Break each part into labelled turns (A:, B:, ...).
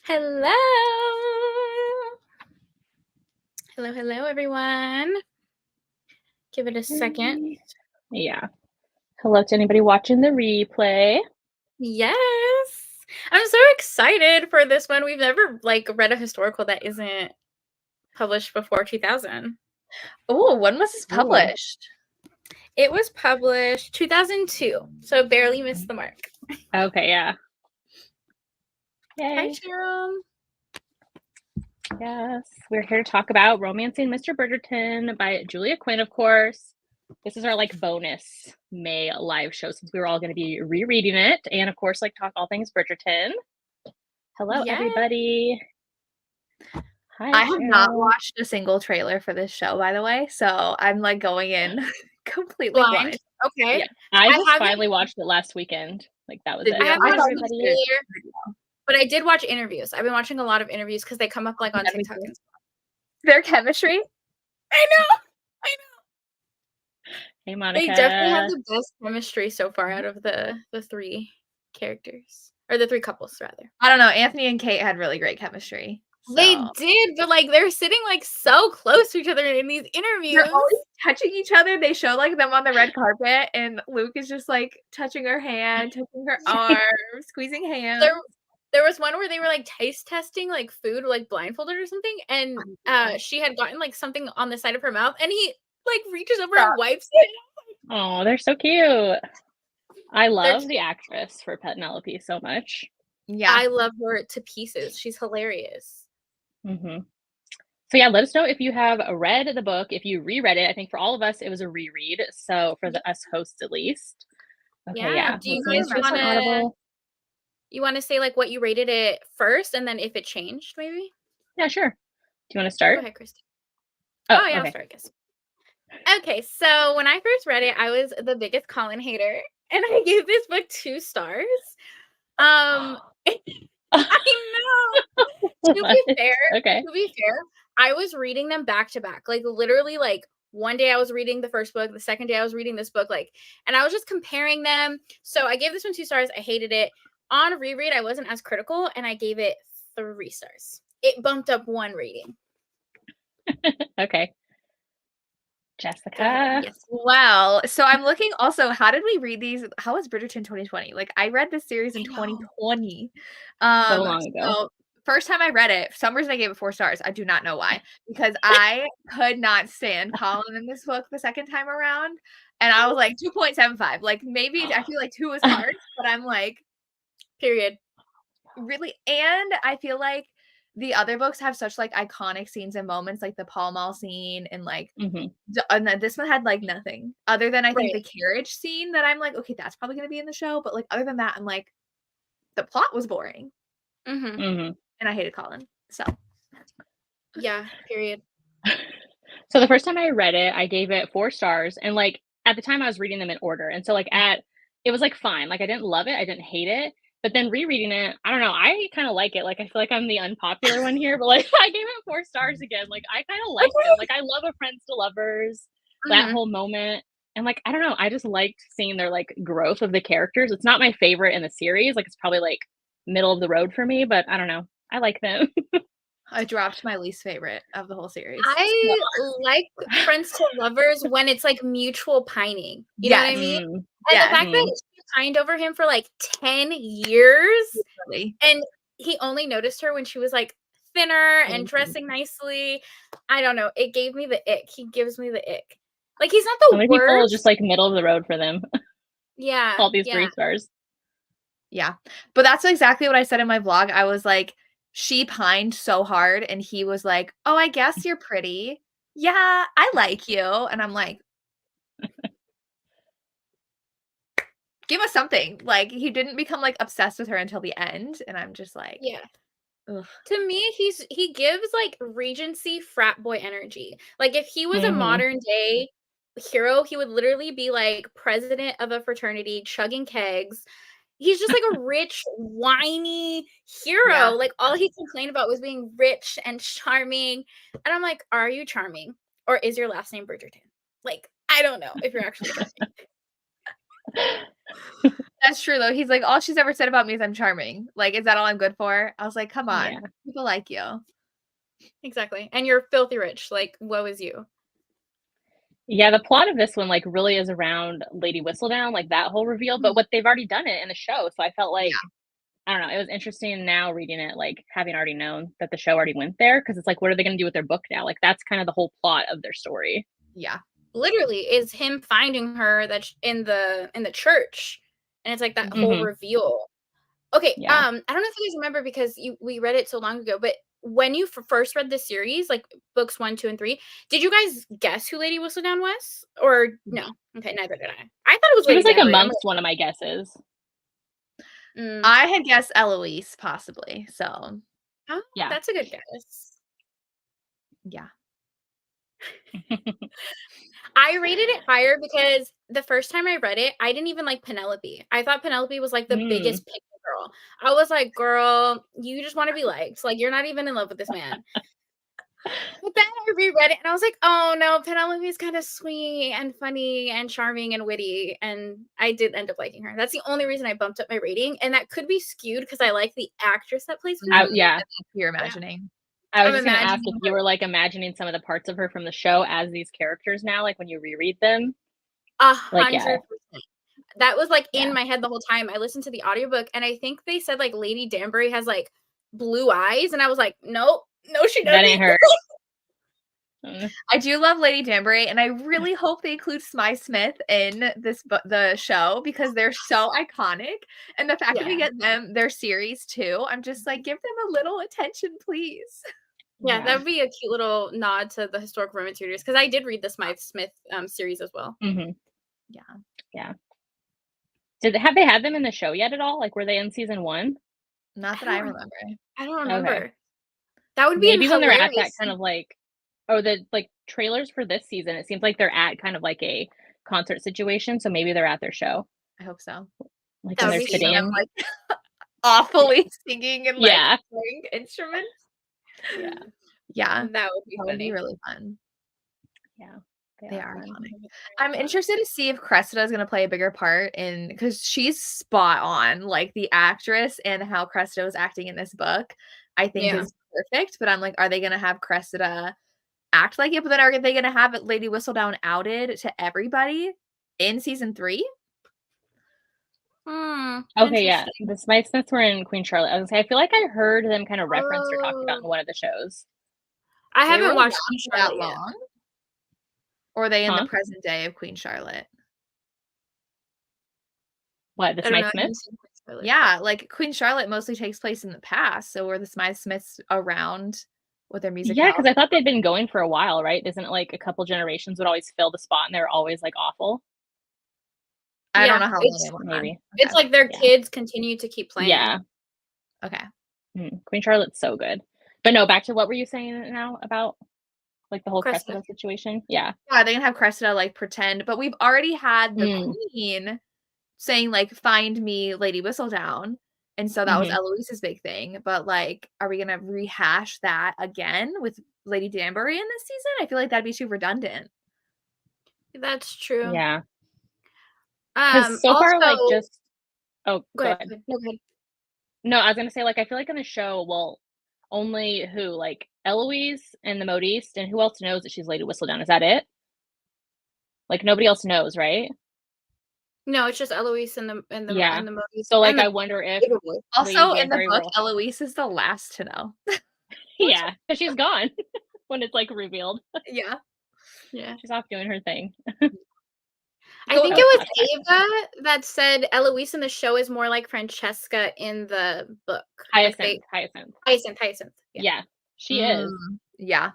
A: Hello. Hello, everyone. Give it a second.
B: Yeah. Hello to anybody watching the replay.
A: Yes. I'm so excited for this one. We've never read a historical that isn't published before 2000.
C: Oh, when was this published?
A: It was published 2002, so barely missed the mark.
B: Okay, yeah.
A: Hi,
B: Yay.
A: Cheryl.
B: Yes, we're here to talk about Romancing Mr. Bridgerton by Julia Quinn, of course. This is our bonus May live show since we were all going to be rereading it and of course talk all things Bridgerton. Hello, everybody. Hi,
C: I have not watched a single trailer for this show, by the way, so I'm going in completely blind.
A: Okay.
B: Yeah, I just finally watched it last weekend. That was it.
A: I haven't watched it earlier, but I did watch interviews. I've been watching a lot of interviews because they come up on TikTok and stuff.
C: Their chemistry?
A: I know.
B: Hey, Monica.
A: They definitely have the best chemistry so far out of the three characters. Or the three couples, rather.
C: I don't know. Anthony and Kate had really great chemistry.
A: So. They did, but they're sitting so close to each other in these interviews.
C: They're always touching each other. They show them on the red carpet, and Luke is just touching her hand, touching her arm, squeezing hands.
A: There was one where they were taste testing food, blindfolded or something, and she had gotten something on the side of her mouth, and he reaches over and wipes it.
B: Oh, they're so cute. I love the actress for Penelope so much.
A: Yeah, I love her to pieces. She's hilarious.
B: Mm-hmm. So yeah, let us know if you have read the book, if you reread it. I think for all of us, it was a reread. So for us hosts, at least. Okay, yeah.
A: Do you guys want to say what you rated it first, and then if it changed, maybe?
B: Yeah, sure. Do you want to start?
A: Go ahead, Christy. Oh yeah, okay. I'll start, I guess. Okay, so when I first read it, I was the biggest Colin hater, and I gave this book 2 stars. I know. To be fair, I was reading them back to back. Literally, one day I was reading the first book, the second day I was reading this book, and I was just comparing them. So I gave this one 2 stars. I hated it. On reread, I wasn't as critical, and I gave it 3 stars. It bumped up 1 rating.
B: Okay. Jessica.
C: Yes. Wow. So I'm looking also, how did we read these? How was Bridgerton 2020? I read this series in 2020.
B: So long ago.
C: So first time I read it, for some reason I gave it 4 stars. I do not know why. Because I could not stand Colin in this book the second time around. And I was 2.75. Maybe I feel 2 is hard, but I'm
A: period.
C: Really. And I feel the other books have such iconic scenes and moments, the Pall Mall scene, and and then this one had nothing other than I think the carriage scene that I'm okay, that's probably gonna be in the show, but other than that, I'm the plot was boring, and I hated Colin. So
A: yeah, period.
B: So the first time I read it, I gave it 4 stars, and at the time I was reading them in order, and so it was fine. I didn't love it, I didn't hate it. But then rereading it, I don't know, I kind of like it. I feel I'm the unpopular one here, but I gave it 4 stars again. I kind of liked it. I love a Friends to Lovers, that whole moment. And I don't know, I just liked seeing their growth of the characters. It's not my favorite in the series. It's probably middle of the road for me, but I don't know. I like them.
C: I dropped my least favorite of the whole series.
A: I like Friends to Lovers when it's mutual pining. You know what I mean? And the fact that she pined over him for 10 years, and he only noticed her when she was thinner and dressing nicely. I don't know. It gave me the ick. He gives me the ick. He's not the worst.
B: People just middle of the road for them.
A: Yeah.
B: All these 3 stars.
C: Yeah. But that's exactly what I said in my vlog. I was she pined so hard, and he was oh, I guess you're pretty. Yeah, I like you. And I'm give us something. He didn't become obsessed with her until the end, and I'm just
A: yeah.
C: Ugh.
A: To me, he gives Regency frat boy energy. If he was a modern day hero, he would literally be president of a fraternity, chugging kegs. He's just a rich, whiny hero. Yeah. All he complained about was being rich and charming. And I'm are you charming? Or is your last name Bridgerton? I don't know if you're actually charming.
C: That's true, though. He's like, "All she's ever said about me is I'm charming. Like, is that all I'm good for?" I was like, "Come on.
B: Yeah.
C: People like you."
A: Exactly. And you're filthy rich. Like, woe is you.
B: Yeah, the plot of this one, like, really is around Lady Whistledown, like, that whole reveal, but what they've already done it in the show, so I felt like
C: Yeah.
B: I don't know, it was interesting now reading it, like, having already known that the show already went there, because it's like, what are they gonna do with their book now? Like, that's kind of the whole plot of their story.
C: Yeah.
A: Literally is him finding her that in the church, and it's like that whole reveal. Okay,
B: Yeah.
A: I don't know if you guys remember because we read it so long ago, but when you first read the series, like books 1, 2, and 3, did you guys guess who Lady Whistledown was? Or no? Okay, neither did I. I thought it was
B: She
A: Lady
B: was, like,
A: Danbury.
B: amongst one of my guesses.
C: I had guessed Eloise, possibly, so.
A: Oh,
B: Yeah.
A: that's a good guess.
C: Yeah.
A: I rated it higher because the first time I read it, I didn't even like Penelope. I thought Penelope was, like, the biggest pick me girl. I was like, "Girl, you just wanna be liked. Like, you're not even in love with this man." But then I reread it and I was like, "Oh, no, Penelope's kinda sweet and funny and charming and witty," and I did end up liking her. That's the only reason I bumped up my rating, and that could be skewed because I like the actress that plays Penelope.
B: Yeah.
C: You're imagining.
B: I was
A: I'm
B: just gonna ask if
A: imagining
B: you
A: her.
B: were, like, imagining some of the parts of her from the show as these characters now, like, when you reread them? Like, yeah.
A: 100%. That was, like, in
B: Yeah.
A: my head the whole time. I listened to the audiobook, and I think they said, like, Lady Danbury has, like, blue eyes, and I was like, "Nope. No, she
B: That
A: doesn't."
B: ain't her.
C: I do love Lady Danbury, and I really hope they include Smythe Smith in the show because they're so iconic, and the fact that we
A: Yeah.
C: get their series too, I'm just like, give them a little attention, please.
A: Yeah, that would be a cute little nod to the historical romance series because I did read the Smythe Smith, series as well.
C: Yeah.
B: Yeah. Have they had them in the show yet at all? Like, were they in season 1?
C: Not that I remember.
A: I don't remember.
B: Okay.
A: That would be
B: Maybe when they're at that
A: hilarious.
B: kind of, like the, like, trailers for this season, it seems like they're at kind of like a concert situation, so maybe they're at their show.
C: I hope so.
B: Like,
A: That
B: when
A: would
B: they're
A: be
B: sitting.
C: Them, like, awfully singing and, like,
B: Yeah.
C: playing instruments.
B: Yeah.
C: Yeah.
A: That would be
C: That would
A: funny.
C: be really fun.
B: Yeah.
C: They are
B: fun.
C: iconic. I'm interested to see if Cressida is gonna play a bigger part in because she's spot on, like, the actress and how Cressida was acting in this book, I think
A: Yeah.
C: is perfect, but I'm like, are they gonna have Cressida act like it? But then are they gonna have Lady Whistledown outed to everybody in season 3?
B: Okay, yeah. The Smythe Smiths were in Queen Charlotte. I was gonna say, I feel like I heard them kind of referenced or talked about in one of the shows.
A: I
C: They
A: haven't
C: were
A: watched
C: around
A: Queen
C: for that
A: Charlotte yet.
C: long? Or are they in
B: Huh?
C: the present day of Queen Charlotte?
B: What, the
A: I don't
B: Smythe
A: know. I haven't
B: Smiths?
A: seen Queen Charlotte.
C: Yeah, like, Queen Charlotte mostly takes place in the past, so were the Smythe Smiths around with their
B: Yeah,
C: musicality?
B: because I thought they'd been going for a while, right? Isn't it like a couple generations would always fill the spot and they were always, like, awful?
C: I don't
A: Yeah,
C: know how long they went on.
B: Maybe.
A: It's
C: Okay.
A: like their
B: Yeah.
A: kids continue to keep playing.
B: Yeah.
C: Okay.
B: Queen Charlotte's so good. But no, back to what were you saying now about, like, the whole
A: Cressida.
B: Cressida situation? Yeah.
C: Yeah, they can have Cressida, like, pretend, but we've already had the Queen saying, like, "Find me Lady Whistledown," and so that was Eloise's big thing, but, like, are we gonna rehash that again with Lady Danbury in this season? I feel like that'd be too redundant.
A: That's true.
B: Yeah. Because so far, like, just oh,
A: go ahead.
B: ahead.
A: No, go ahead.
B: No, I was gonna say, like, I feel like in the show, well, only who? Like, Eloise and the Modiste, and who else knows that she's Lady Whistledown? Is that it? Like, nobody else knows, right?
A: No, it's just Eloise and the
B: Yeah.
A: and the movies.
B: So, like,
A: and the
B: I wonder if
C: Also,
B: Lady
C: in the
B: Danbury
C: book,
B: will
C: Eloise is the last to know.
B: Yeah, because she's gone when it's, like, revealed.
C: Yeah.
A: Yeah.
B: She's off doing her thing.
A: I think it was Ava that said Eloise in the show is more like Francesca in the book.
B: Hyacinth.
A: Hyacinth.
B: Yeah, she is.
C: Yeah.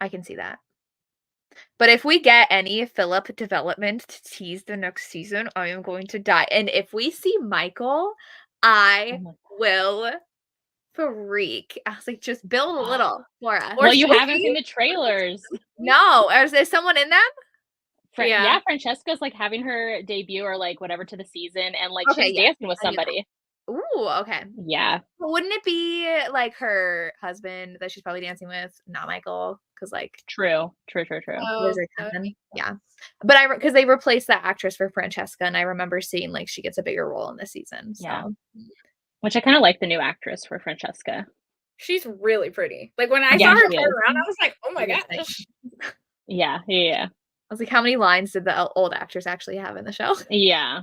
C: I can see that. But if we get any Philip development to tease the next season, I am going to die. And if we see Michael, I will freak. I was like, just build a little for us.
B: Well, you haven't seen the trailers.
C: No. Is there someone in them?
B: Yeah, Francesca's, like, having her debut or, like, whatever to the season, and, like, she's dancing with somebody.
C: Ooh, okay.
B: Yeah.
C: But wouldn't it be like her husband that she's probably dancing with, not Michael? Because like
B: True.
A: Oh,
C: yeah. But because they replaced that actress for Francesca, and I remember seeing like she gets a bigger role in this season.
B: Yeah.
C: So
B: Which I kind of like the new actress for Francesca.
A: she's really pretty. Like when I saw her turn around, I was like, oh my gosh.
B: Yeah.
C: I was like, how many lines did the old actors actually have in the show?
B: Yeah.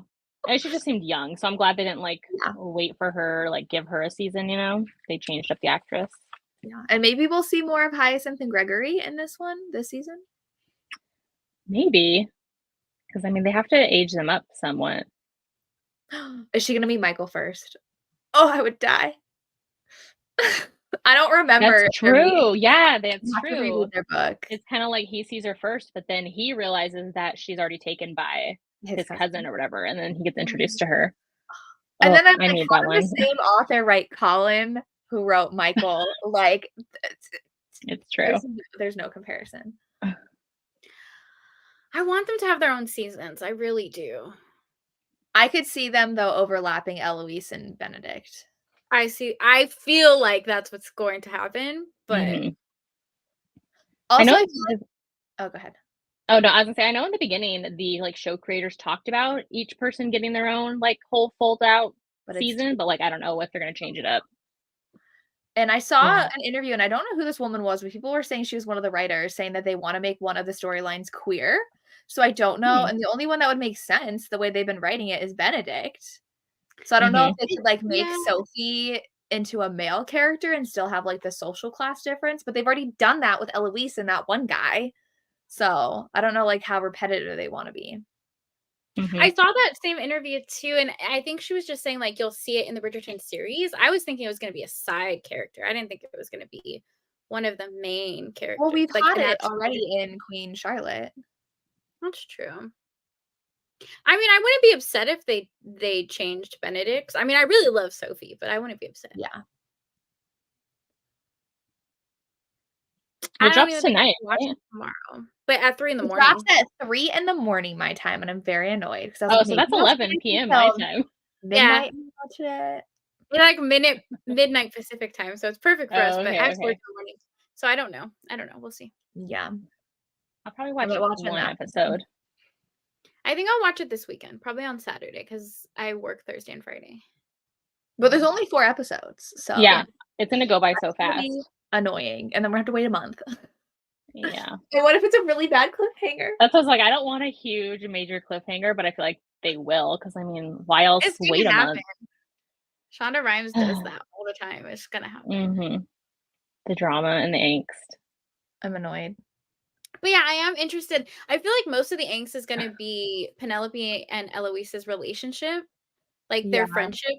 B: And she just seemed young, so I'm glad they didn't like wait for her, like give her a season, you know? They changed up the actress.
C: Yeah. And maybe we'll see more of Hyacinth and Gregory in this season.
B: Maybe. Because I mean they have to age them up somewhat.
C: Is she gonna meet Michael first? Oh, I would die. I don't remember.
B: That's true. Yeah, that's true.
C: Their book.
B: It's kind of like he sees her first, but then he realizes that she's already taken by his cousin or whatever, and then he gets introduced to her.
C: And then I'm like, how did the same author write Colin, who wrote Michael? Like,
B: it's true.
C: There's no comparison.
A: I want them to have their own seasons. I really do.
C: I could see them though overlapping Eloise and Benedict.
A: I feel like that's what's going to happen, but
C: also, oh, go ahead.
B: Oh no, I was gonna say I know in the beginning the like show creators talked about each person getting their own like whole fold out season, but like I don't know if they're gonna change it up.
C: And I saw an interview, and I don't know who this woman was, but people were saying she was one of the writers, saying that they want to make one of the storylines queer. So I don't know, and the only one that would make sense the way they've been writing it is Benedict. So I don't know if they could like make Sophie into a male character and still have like the social class difference, but they've already done that with Eloise and that one guy. So I don't know like how repetitive they want to be.
A: I saw that same interview too, and I think she was just saying like you'll see it in the Bridgerton series. I was thinking it was going to be a side character. I didn't think it was going to be one of the main characters.
C: Well, we've had it already in Queen Charlotte.
A: That's true. I mean, I wouldn't be upset if they changed Benedict. I mean, I really love Sophie, but I wouldn't be upset.
C: Yeah.
B: It drops tonight.
A: Watch it tomorrow, but at 3 in the morning.
C: It drops at 3 in the morning my time, and I'm very annoyed because
B: so that's 11 p.m. my time.
C: Midnight. Watch it.
A: It's like midnight Pacific time, so it's perfect for us. But I have to work in the morning, so I don't know. We'll see.
C: Yeah,
B: I'll probably watch one episode.
A: I think I'll watch it this weekend, probably on Saturday, because I work Thursday and Friday.
C: But there's only 4 episodes, so
B: yeah, it's gonna go by so fast.
C: Annoying, and then we're gonna have to wait a month.
B: Yeah.
C: And what if it's a really bad cliffhanger?
B: That's what I was like. I don't want a huge major cliffhanger, but I feel like they will, because I mean, why else wait a month?
A: Shonda Rhimes does that all the time. It's gonna happen.
B: The drama and the angst.
C: I'm annoyed.
A: But yeah, I am interested. I feel like most of the angst is gonna be Penelope and Eloise's relationship, like their friendship,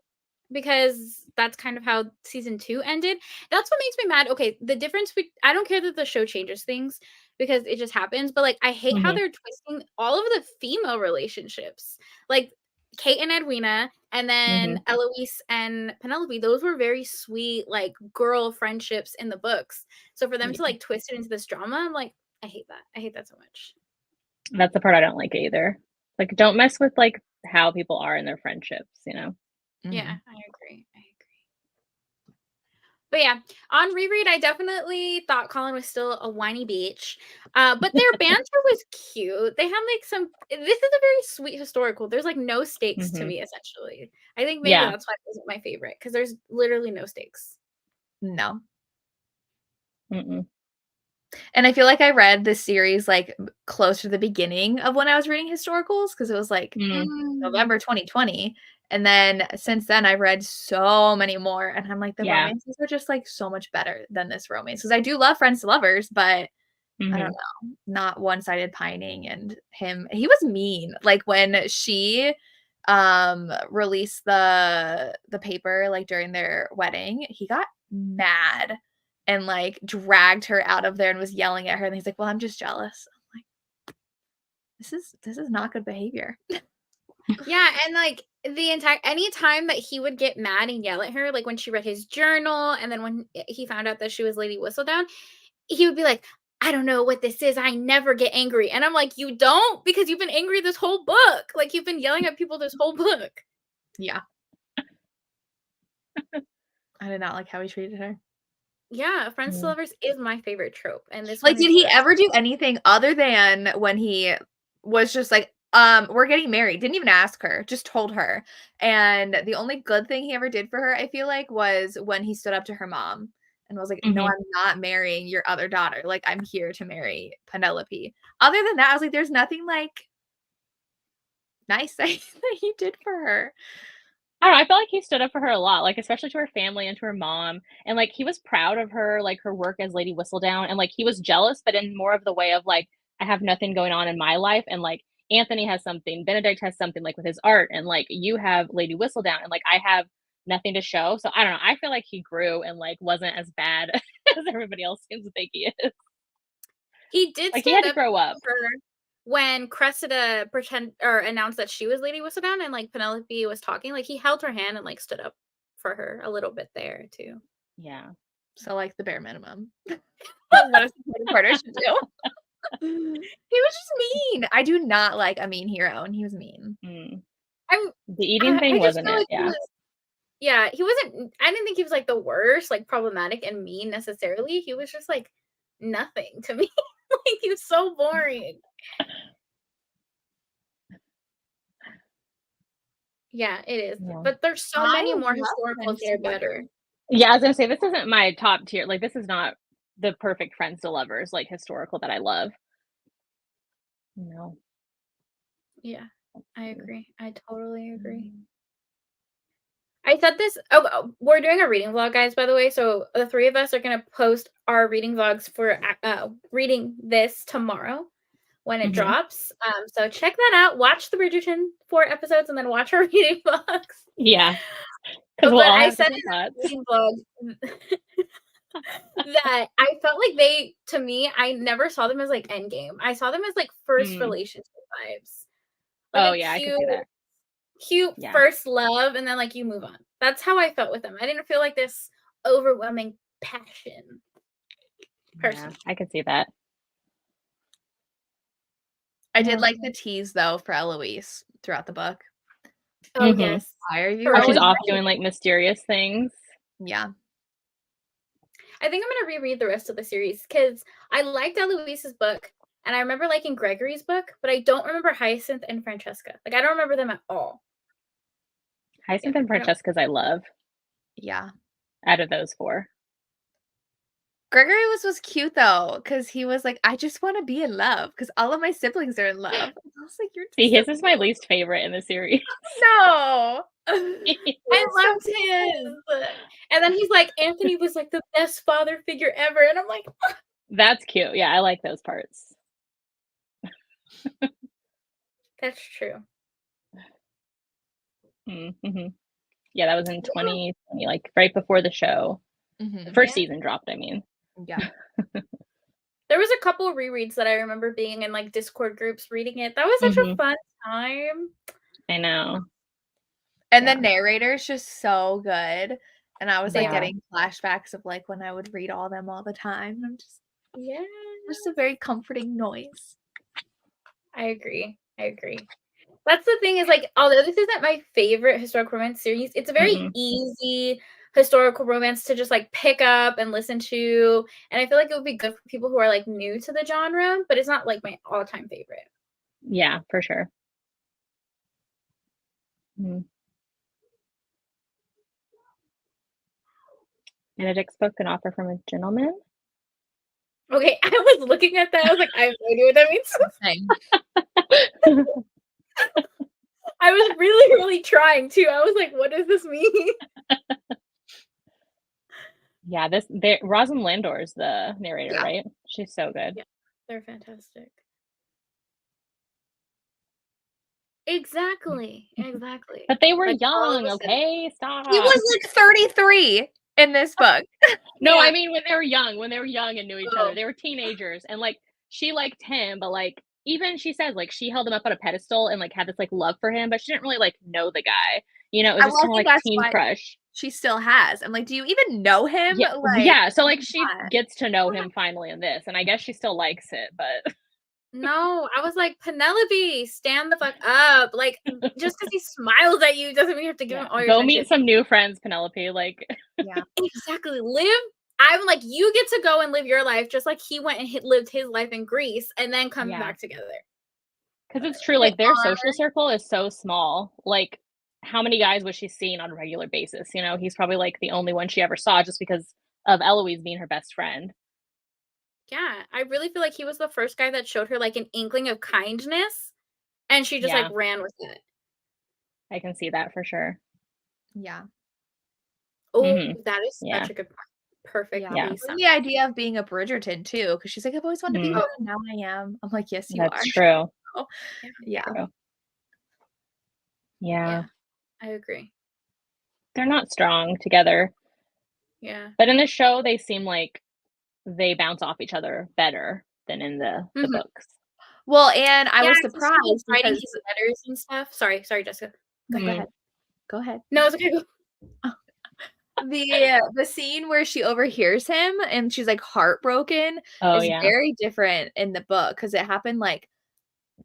A: because that's kind of how season 2 ended. That's what makes me mad. Okay, the difference I don't care that the show changes things because it just happens, but like I hate how they're twisting all of the female relationships. Like Kate and Edwina, and then Eloise and Penelope, those were very sweet, like girl friendships in the books. So for them to like twist it into this drama, I'm like, I hate that. I hate that so much.
B: That's the part I don't like either. Like, don't mess with like how people are in their friendships, you know?
A: Yeah, I agree. But yeah, on reread, I definitely thought Colin was still a whiny bitch. But their banter was cute. They had like this is a very sweet historical. There's like no stakes to me, essentially. I think maybe that's why it wasn't my favorite, because there's literally no stakes.
C: No. And I feel like I read this series like close to the beginning of when I was reading historicals, because it was like November 2020. And then since then I've read so many more, and I'm like, the romances are just like so much better than this romance, because I do love Friends to Lovers, but I don't know, not one-sided pining. And he was mean, like when she released the paper like during their wedding, he got mad and like dragged her out of there and was yelling at her, and he's like, well, I'm just jealous. I'm like, this is not good behavior.
A: Yeah, and like any time that he would get mad and yell at her, like when she read his journal, and then when he found out that she was Lady Whistledown, he would be like, I don't know what this is. I never get angry. And I'm like, you don't, because you've been angry this whole book. Like, you've been yelling at people this whole book.
C: Yeah. I did not like how he treated her.
A: Yeah, friends to lovers is my favorite trope, and this
C: Like,
A: one
C: did
A: is
C: he
A: just
C: ever do anything other than when he was just like, we're getting married, didn't even ask her, just told her, and the only good thing he ever did for her, I feel like, was when he stood up to her mom and was like, "No, I'm not marrying your other daughter, like, I'm here to marry Penelope." Other than that, I was like, there's nothing, like, nice that he did for her.
B: I don't know, I feel like he stood up for her a lot, like, especially to her family and to her mom, and, like, he was proud of her, like, her work as Lady Whistledown, and, like, he was jealous, but in more of the way of, like, "I have nothing going on in my life," and, like, Anthony has something, Benedict has something, like, with his art, and, like, you have Lady Whistledown, and, like, I have nothing to show, so I don't know, I feel like he grew and, like, wasn't as bad as everybody else seems to think he is.
A: he did
B: Like, he had
A: stand
B: to
A: up
B: grow up.
A: for her when Cressida announced that she was Lady Whistledown and, like, Penelope was talking, like, he held her hand and, like, stood up for her a little bit there too.
B: Yeah.
C: So, like, the bare minimum. What a supporting partner should do. He was just mean. I do not like a mean hero, and he was mean.
A: I'm
B: The eating thing
A: I just
B: wasn't
A: feel
B: it,
A: like he
B: yeah.
A: was yeah, he wasn't I didn't think he was, like, the worst, like, problematic and mean necessarily, he was just, like, nothing to me. Like, he was so boring. Yeah, it is,
B: Yeah.
A: but there's so many
C: I
A: more
C: love
A: historicals
C: Friends
A: that are
C: to
A: better.
B: Yeah, I was gonna say this isn't my top tier, like, this is not the perfect friends to lovers, like, historical that I love. No.
A: Yeah, I agree, I totally agree.
B: Mm.
A: I said this we're doing a reading vlog, guys, by the way, so the 3 of us are gonna post our reading vlogs for, reading this tomorrow when it drops, so check that out, watch the Bridgerton 4 episodes, and then watch our reading vlogs.
B: Yeah, 'cause we'll
A: But
B: all
A: I
B: have
A: said in
B: different
A: that
B: thoughts.
A: reading vlog that I felt like to me, I never saw them as, like, endgame. I saw them as, like, first
B: Mm.
A: relationship vibes. Like
B: Oh,
A: a
B: yeah, I could see that.
A: cute
B: Yeah.
A: first love, and then, like, you move on. That's how I felt with them. I didn't feel like this overwhelming passion,
B: Yeah,
A: personally.
B: I could see that.
C: I did
B: Yeah.
C: like the tease, though, for Eloise throughout the book.
A: Oh, yes.
C: Why are you
A: For
B: Or she's
C: always
B: off
C: right?
B: doing, like, mysterious things.
C: Yeah.
A: I think I'm gonna reread the rest of the series because I liked Eloise's book, and I remember liking Gregory's book, but I don't remember Hyacinth and Francesca. Like, I don't remember them at all. Yeah,
B: Hyacinth and
A: I don't
B: Francesca's I love,
C: Yeah.
B: out of those 4.
C: Gregory was cute, though, because he was like, "I just wanna be in love, because all of my siblings are in love." I was like, "You're
B: See,
C: just so
B: his is my least favorite in the series.
C: No!
A: I
C: He's so
A: loved his. And then he's like, Anthony was like the best father figure ever. And I'm like,
B: That's cute, yeah, I like those parts.
A: that's true.
B: Mhm. Yeah, that was in 2020, like, right before the show. The first
A: Yeah.
B: season dropped, I mean.
C: Yeah.
A: There was a couple rereads that I remember being in like Discord groups reading it. That was such a fun time.
B: I know.
C: And the
B: Yeah.
C: narrator's just so good, and I was, like,
B: Yeah.
C: getting flashbacks of, like, when I would read all them all the time. I'm
A: Yeah.
C: just a very comforting noise.
A: I agree. I agree. That's the thing is like, although this isn't my favorite historical romance series, it's a very
B: Mm-mm.
A: easy historical romance to just like pick up and listen to. And I feel like it would be good for people who are like new to the genre, but it's not like my all-time favorite.
B: Yeah, for sure. Mhm. Benedict's book, An Offer from a Gentleman?
A: Okay, I was looking at that. I was like, I have no idea what that means.
C: Same.
A: I was really, really trying to. I was like, what does this mean?
B: Yeah, Rosalind Landor is the narrator,
C: Yeah.
B: right? She's so good.
A: Yeah, they're fantastic. Exactly. Exactly.
B: But they were
C: Like, all of
B: young,
C: a sudden
B: okay? Stop.
C: he was, like, 33 in this book.
B: No,
A: Yeah.
B: I mean when they were young and knew each other. They were teenagers and, like, she liked him, but, like, even she says, like, she held him up on a pedestal and, like, had this, like, love for him, but she didn't really, like, know the guy. You know, it was
C: I
B: just kinda
C: think
B: like
C: that's
B: teen
C: why
B: crush.
C: she still has. I'm like, "Do you even know him?"
B: Yeah,
C: Like,
B: yeah, so, like, she
C: come on.
B: gets to know him finally in this, and I guess she still likes it, but
A: No, I was like, Penelope, stand the fuck up. Like, just because he smiles at you doesn't mean you have to give
B: yeah.
A: him all your
B: Go
A: attention.
B: meet some new friends, Penelope, like
C: Yeah.
A: Exactly. I'm like, you get to go and live your life just like he went and lived his life in Greece and then come back together.
B: Because it's true,
C: They
B: like, their
C: are.
B: social circle is so small. Like, how many guys was she seeing on a regular basis? You know, he's probably, like, the only one she ever saw just because of Eloise being her best friend.
A: Yeah, I really feel like he was the first guy that showed her, like, an inkling of kindness, and she just, like,
B: Yeah,
A: ran with it.
B: I can see that for sure.
C: Yeah.
A: Oh,
B: Mhm.
A: that is
B: Yeah,
A: such a good point.
C: Yeah.
B: yeah.
A: Perfectly
C: And
A: summed.
C: the idea of being a Bridgerton too, because she's like, "I've always wanted to be
B: Mm,
C: one, and now I am." I'm like, "Yes, you are."
B: that's true.
C: Oh,
A: Yeah,
C: yeah.
B: True. Yeah.
A: yeah, I agree.
B: They're not strong together,
A: Yeah.
B: but in the show, they seem like they bounce off each other better than in the
A: Mhm.
B: books.
C: Well, and I
A: Yeah,
C: was
A: since he was
C: surprised
A: writing
C: because
A: his letters and stuff. Sorry, Jessica. Go
C: go
A: ahead.
B: Mm.
C: ahead. Go ahead.
A: No, it's okay, go.
C: The scene where she overhears him and she's, like, heartbroken
B: Oh,
C: is
B: yeah.
C: very different in the book because it happened, like,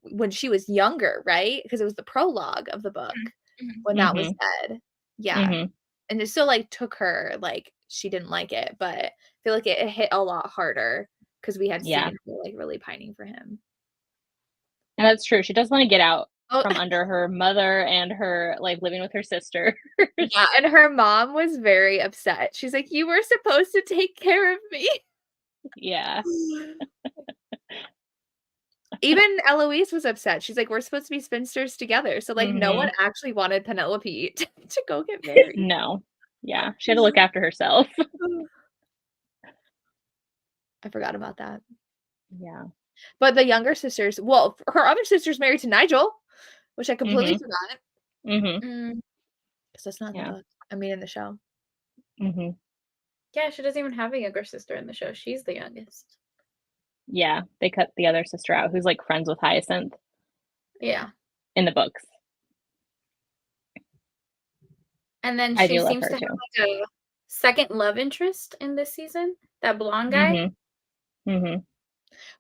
C: when she was younger, right? Because it was the prologue of the book
A: Mhm, mhm.
C: when that was
B: Mhm.
C: said. Yeah,
B: Mhm.
C: and it still, like, took her, like, she didn't like it, but I feel like it hit a lot harder because we had
B: Yeah.
C: seen her, like, really pining for him.
B: And that's true. She does wanna get out
C: Oh,
B: from under her mother and her, like, living with her sister.
C: yeah, and her mom was very upset. She's like, "You were supposed to take care of me."
B: Yeah.
C: Even Eloise was upset. She's like, "We're supposed to be spinsters together." So, like, no one
B: Mhm.
C: actually wanted Penelope to go get married.
B: No. Yeah. She had to look after herself.
C: I forgot about that.
B: Yeah.
C: But the younger sisters well, her other sister's married to Nigel, which I completely
B: Mhm.
C: forgot
B: Mhm.
A: Mm,
C: because that's not in the
B: Yeah.
C: book. I mean, in the show.
B: Mhm.
A: yeah, she doesn't even have a younger sister in the show. She's the youngest.
B: Yeah. They cut the other sister out who's, like, friends with Hyacinth
A: Yeah.
B: in the books.
A: And then
B: I
A: she
B: do love
A: seems
B: her
A: to have,
B: too.
A: like, a second love interest in this season, that blonde guy.
B: Mhm. Mhm.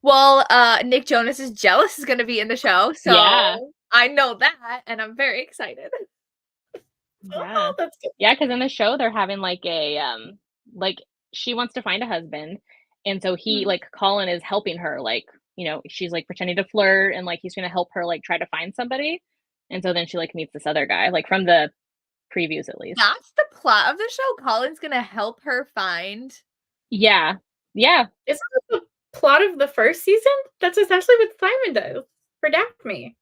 C: Well, Nick Jonas is jealous is gonna be in the show,
B: Yeah.
C: so I know that, and I'm very excited.
B: Yeah.
A: Oh, that's good.
B: Yeah, because in the show, they're having, like, she wants to find a husband, and so he
A: Mhm.
B: like, Colin is helping her, like, she's, like, pretending to flirt and, like, he's gonna help her, like, try to find somebody, and so then she, like, meets this other guy, like, from the previews at least.
C: That's the plot of the show. Colin's gonna help her find
B: Yeah. Yeah.
A: Isn't that the plot of the first season? That's essentially what Simon does for Daphne.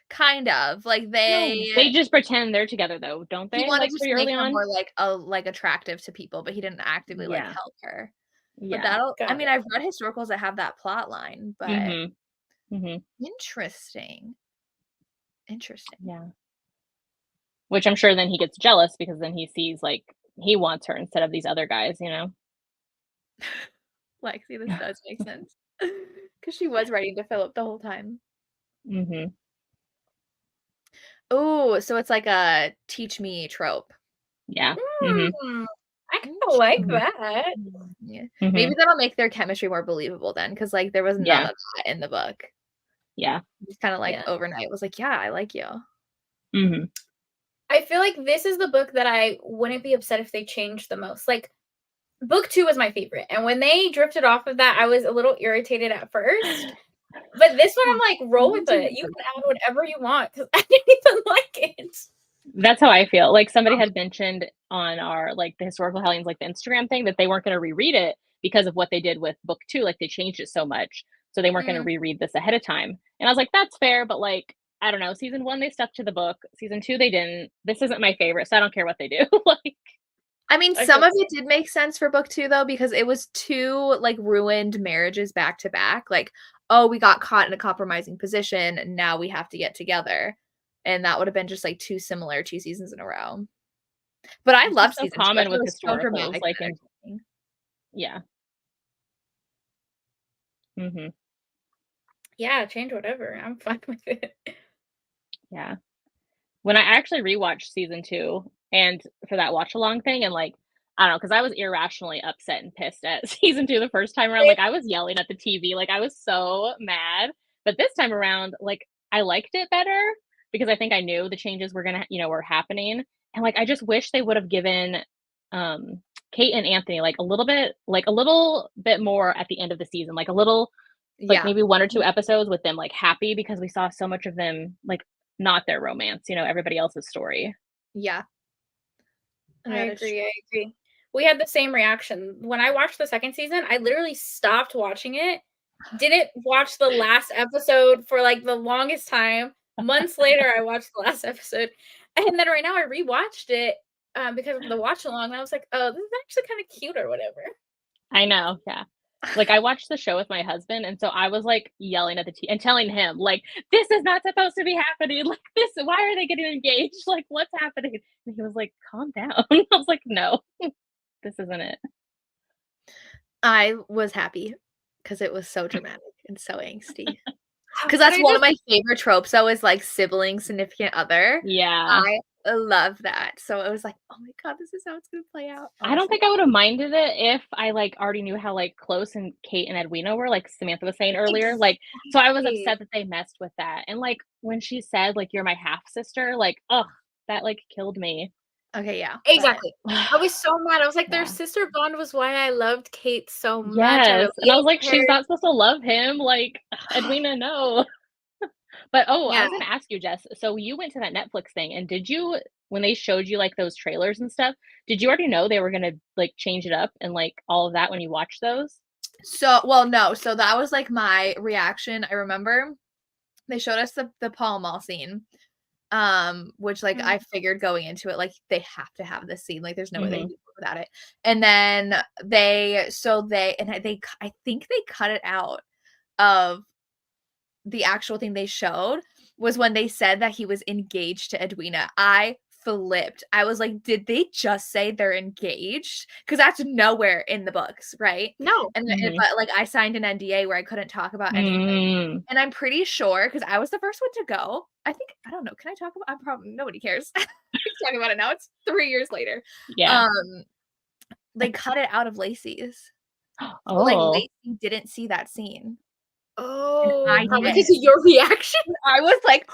C: kind of, like,
B: No, they just pretend they're together though, don't
C: he
B: they?
C: wanted
B: Like,
C: to just
B: pretty
C: make
B: early
C: her
B: on?
C: more, like, attractive to people, but he didn't actively, like,
B: Yeah.
C: help her. But
B: Yeah.
C: that'll I
A: Got
C: mean,
A: it.
C: I've read historicals that have that plot line, but
B: Mhm. Mhm.
C: interesting, interesting.
B: Yeah. Which I'm sure then he gets jealous because then he sees, like, he wants her instead of these other guys, you know?
C: Lexi, this does make sense because she was writing to Philip the whole time.
B: Mhm.
C: Oh, so it's like a teach me trope.
B: Yeah. Mhm.
A: Mm, I kinda like
B: Mhm.
C: Interesting.
A: that.
C: Yeah. Maybe
B: Mhm.
C: that'll make their chemistry more believable then, because like, there was none
B: Yeah.
C: of that in the book.
B: Yeah.
C: Just kinda, like,
A: Yeah.
C: overnight was like, "Yeah, I like you."
B: Mhm.
A: I feel like this is the book that I wouldn't be upset if they changed the most. Like, book 2 was my favorite, and when they drifted off of that, I was a little irritated at first, but this one, I'm like, "Roll with it. You can add whatever you want because I didn't even like it."
B: That's how I feel. Like, somebody had mentioned on our, like, the Historical Hellions, like, the Instagram thing that they weren't gonna reread it because of what they did with book 2, like, they changed it so much, so they weren't gonna
A: Mm.
B: reread this ahead of time, and I was like, "That's fair," but, like, I don't know, season 1, they stuck to the book, season 2, they didn't. This isn't my favorite, so I don't care what they do, like
C: I mean,
A: I
C: some
A: feel
C: of it did make sense for book 2 though, because it was 2, like, ruined marriages back to back, like, "Oh, we got caught in a compromising position, and now we have to get together." And that would have been just, like, 2 similar 2 seasons in a row. But I
B: This is
C: loved
B: so
C: season 2. I
B: common
C: thought it
B: with
C: was so
B: historicals,
C: dramatic
B: like,
C: and
B: in
C: entertaining.
B: yeah. Mhm.
A: Yeah, change whatever. I'm fine with it.
B: Yeah. When I actually rewatched season 2 and for that watch along thing and, like, I don't know, because I was irrationally upset and pissed at season 2 the first time around, like, I was yelling at the TV, like, I was so mad, but this time around, like, I liked it better because I think I knew the changes were gonna were happening, And, like, I just wish they would have given, Kate and Anthony, like, a little bit more at the end of the season, like, a little like,
C: Yeah.
B: maybe 1 or 2 episodes with them, like, happy because we saw so much of them, like, not their romance, everybody else's story.
C: Yeah.
A: I agree. We had the same reaction. When I watched the 2nd season, I literally stopped watching it, didn't watch the last episode for, like, the longest time. Months later, I watched the last episode, and then right now I rewatched it, because of the watch along, and I was like, "Oh, this is actually kinda cute," or whatever.
B: I know, yeah. Like, I watched the show with my husband, and so I was, like, yelling at the and telling him, like, "This is not supposed to be happening, like, this why are they getting engaged? Like, what's happening?" And he was like, "Calm down." I was like, "No, this isn't it."
C: I was happy because it was so dramatic and so angsty. Because
A: But
C: that's one of my favorite tropes, though, is, like, sibling significant other.
B: Yeah.
C: I love that. So it was like, "Oh my god, this is how it's gonna play out,"
B: I don't
C: honestly.
B: think I would've minded it if I, like, already knew how, like, close and Kate and Edwina were, like Samantha was saying earlier, like, so I was
A: Exactly.
B: upset that they messed with that, and, like, when she said, like, "You're my half sister," like, ugh, that, like, killed me.
C: Okay, yeah, but
A: Exactly. I was so mad. I was like, their
B: Yeah.
A: sister bond was why I loved Kate so much. I
B: Yes, and I was
A: related
B: like,
A: to her.
B: "She's not supposed to love him, like, Edwina, no." But, oh, I
A: Yeah.
B: was gonna ask you, Jess, so you went to that Netflix thing, and did you when they showed you, like, those trailers and stuff, did you already know they were gonna, like, change it up and, like, all of that when you watched those?
C: so well, no, so that was, like, my reaction. I remember they showed us the Pall Mall scene, which, like,
A: Mhm.
C: I figured going into it, like, they have to have this scene, like, there's no way they can
B: Mhm.
C: do it without it, and then I think they cut it out of the actual thing they showed was when they said that he was engaged to Edwina. I flipped. I was like, "Did they just say they're engaged?" Because that's nowhere in the books, right?
A: No.
B: Mhm.
C: But, like, I signed an NDA where I couldn't talk about anything,
B: Mm.
C: and I'm pretty sure because I was the first one to go. I don't know, can I talk about I'm probably nobody cares. I can talk about it now, it's 3 years later.
B: Yeah.
C: Um, they cut it out of Lacey's. So, like,
B: Oh.
C: Lacey didn't see that scene, and
A: Oh,
C: I
A: probably
C: did.
A: because of your reaction.
C: I was like,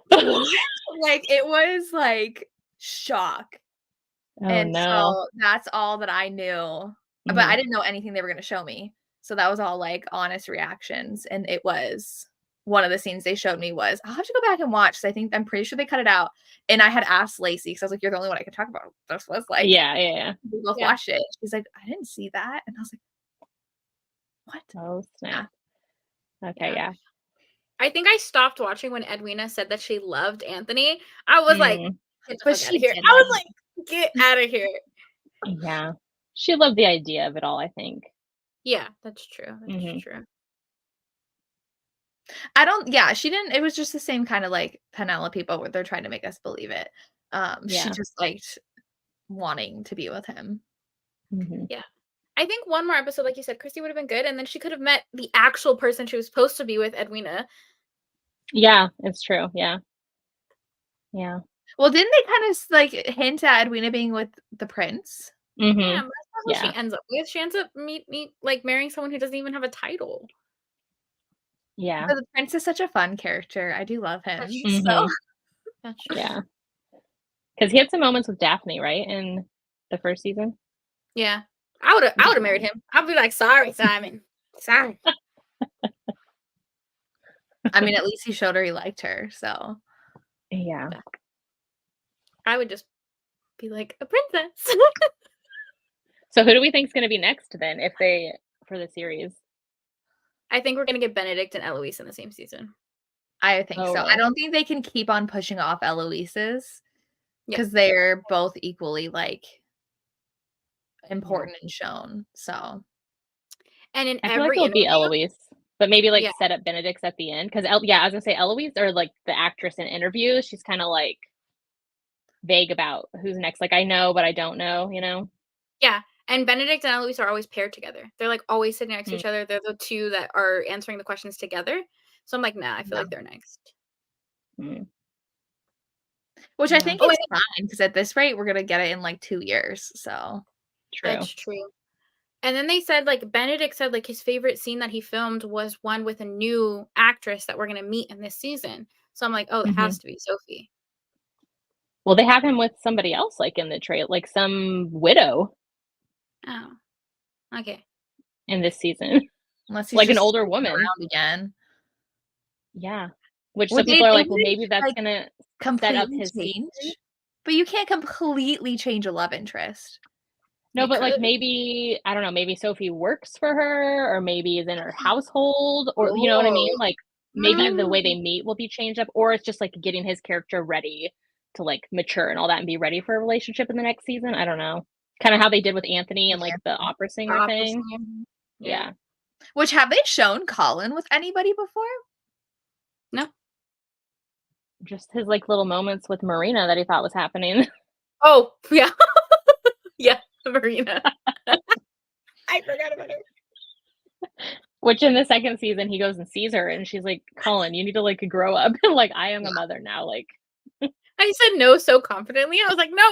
C: "What?" Like, it was, like, shock,
B: Oh,
C: and
B: no.
C: so that's all that I knew, but I
B: Mhm.
C: didn't know anything they were gonna show me, so that was all, like, honest reactions, and it was one of the scenes they showed me was I'll have to go back and watch 'cause I'm pretty sure they cut it out, and I had asked Lacey 'cause I was like, "You're the only one I can talk about this with," like,
B: Yeah, yeah, yeah.
C: we both
A: Yeah.
C: watched it. She's like, "I didn't see that," and I was like, "What?"
B: Oh,
C: Yeah,
B: snap. Okay,
A: Yeah.
B: yeah.
A: I think I stopped watching when Edwina said that she loved Anthony. I was like,
B: Mm,
A: "Get the
C: but
A: fuck out
C: she
A: of here." I was
C: didn't.
A: like, "Get out of here."
B: yeah. She loved the idea of it all, I think.
A: Yeah, that's true. That's
B: Mhm.
A: true.
C: I don't yeah, she didn't it was just the same kinda like Penelope, but where they're trying to make us believe it. She
B: Yeah.
C: just liked wanting to be with him.
B: Mhm.
A: Yeah. I think one more episode, like you said, Christy would have been good, and then she could have met the actual person she was supposed to be with, Edwina.
B: Yeah, it's true, yeah. Yeah.
C: Well, didn't they kind of like hint at Edwina being with the prince?
A: Yeah,
B: Mhm.
A: but that's not who
B: Yeah.
A: she ends up with. She ends up like marrying someone who doesn't even have a title.
B: Yeah.
C: But the prince is such a fun character. I do love
A: That's
C: him.
A: true.
C: So
B: Mhm.
A: That's true.
B: Yeah. 'Cause he had some moments with Daphne, right, in the 1st season?
A: Yeah. I would have married
B: Yeah.
A: him. I'd be like, "Sorry, Simon. Sorry."
C: I mean, at least he showed her he liked her. So
B: Yeah.
A: Yeah. I would just be like, "A princess."
B: So who do we think is gonna be next then if they for the series?
A: I think we're gonna get Benedict and Eloise in the same season.
C: I think
B: Oh,
C: so. I
B: really?
C: don't think they can keep on pushing off Eloise's
A: Yeah.
C: because they're both equally like
B: Yeah.
C: important and shown. So
A: And in
B: I feel like
A: every
B: it'll be
A: interview
B: Eloise, but maybe, like,
A: yeah,
B: set up Benedict's at the end 'cause yeah, I was gonna say Eloise or, like, the actress in interviews, she's kinda, like, vague about who's next, like, I know, but I don't know, you know?
A: yeah, and Benedict and Eloise are always paired together. They're, like, always sitting next to
B: Mm,
A: each other. They're the 2 that are answering the questions together. So I'm like, "Nah, I feel
C: yeah.
A: like they're next."
B: mm,
C: Which I
B: yeah,
C: think
A: Oh,
C: is
A: and
C: fine because at this rate, we're gonna get it in like 2 years. So
B: true.
A: that's true. And then they said, like, Benedict said, like, his favorite scene that he filmed was one with a new actress that we're gonna meet in this season. So I'm like, "Oh, it has
B: Mhm.
A: to be Sophie."
B: Well, they have him with somebody else, like, in the trail, like, some widow
A: Oh, okay.
B: in this season,
C: Unless he's
B: like an
C: just
B: older
C: sticking
B: woman.
C: around again.
B: Yeah. Which
C: Well,
B: some people are
C: they
B: like, "Well,
C: wouldn't,
B: maybe that's
C: like,
B: gonna set up
C: completely
B: his season."
C: change, but you can't completely change a love interest.
B: No,
A: You
B: but, like,
A: could.
B: maybe I don't know, maybe Sophie works for her or maybe is in her household or you know what I mean?
C: Oh.
B: Like, maybe the way they
A: Mm.
B: meet will be changed up, or it's just, like, getting his character ready to, like, mature and all that and be ready for a relationship in the next season, I don't know. Kinda how they did with Anthony and, like, the
C: Yeah.
B: opera
A: The
B: singer
A: opera
B: thing.
A: singer. Yeah.
B: Yeah.
C: Which have they shown Colin with anybody before?
A: No.
B: Just his, like, little moments with Marina that he thought was happening.
A: Oh, yeah. Yeah, Marina. I forgot about her.
B: Which in the 2nd season, he goes and sees her, and she's like, "Colin, you need to, like, grow up." Like, "I am a
C: Yeah.
B: mother now," like
A: I said no so confidently. I was like, "No.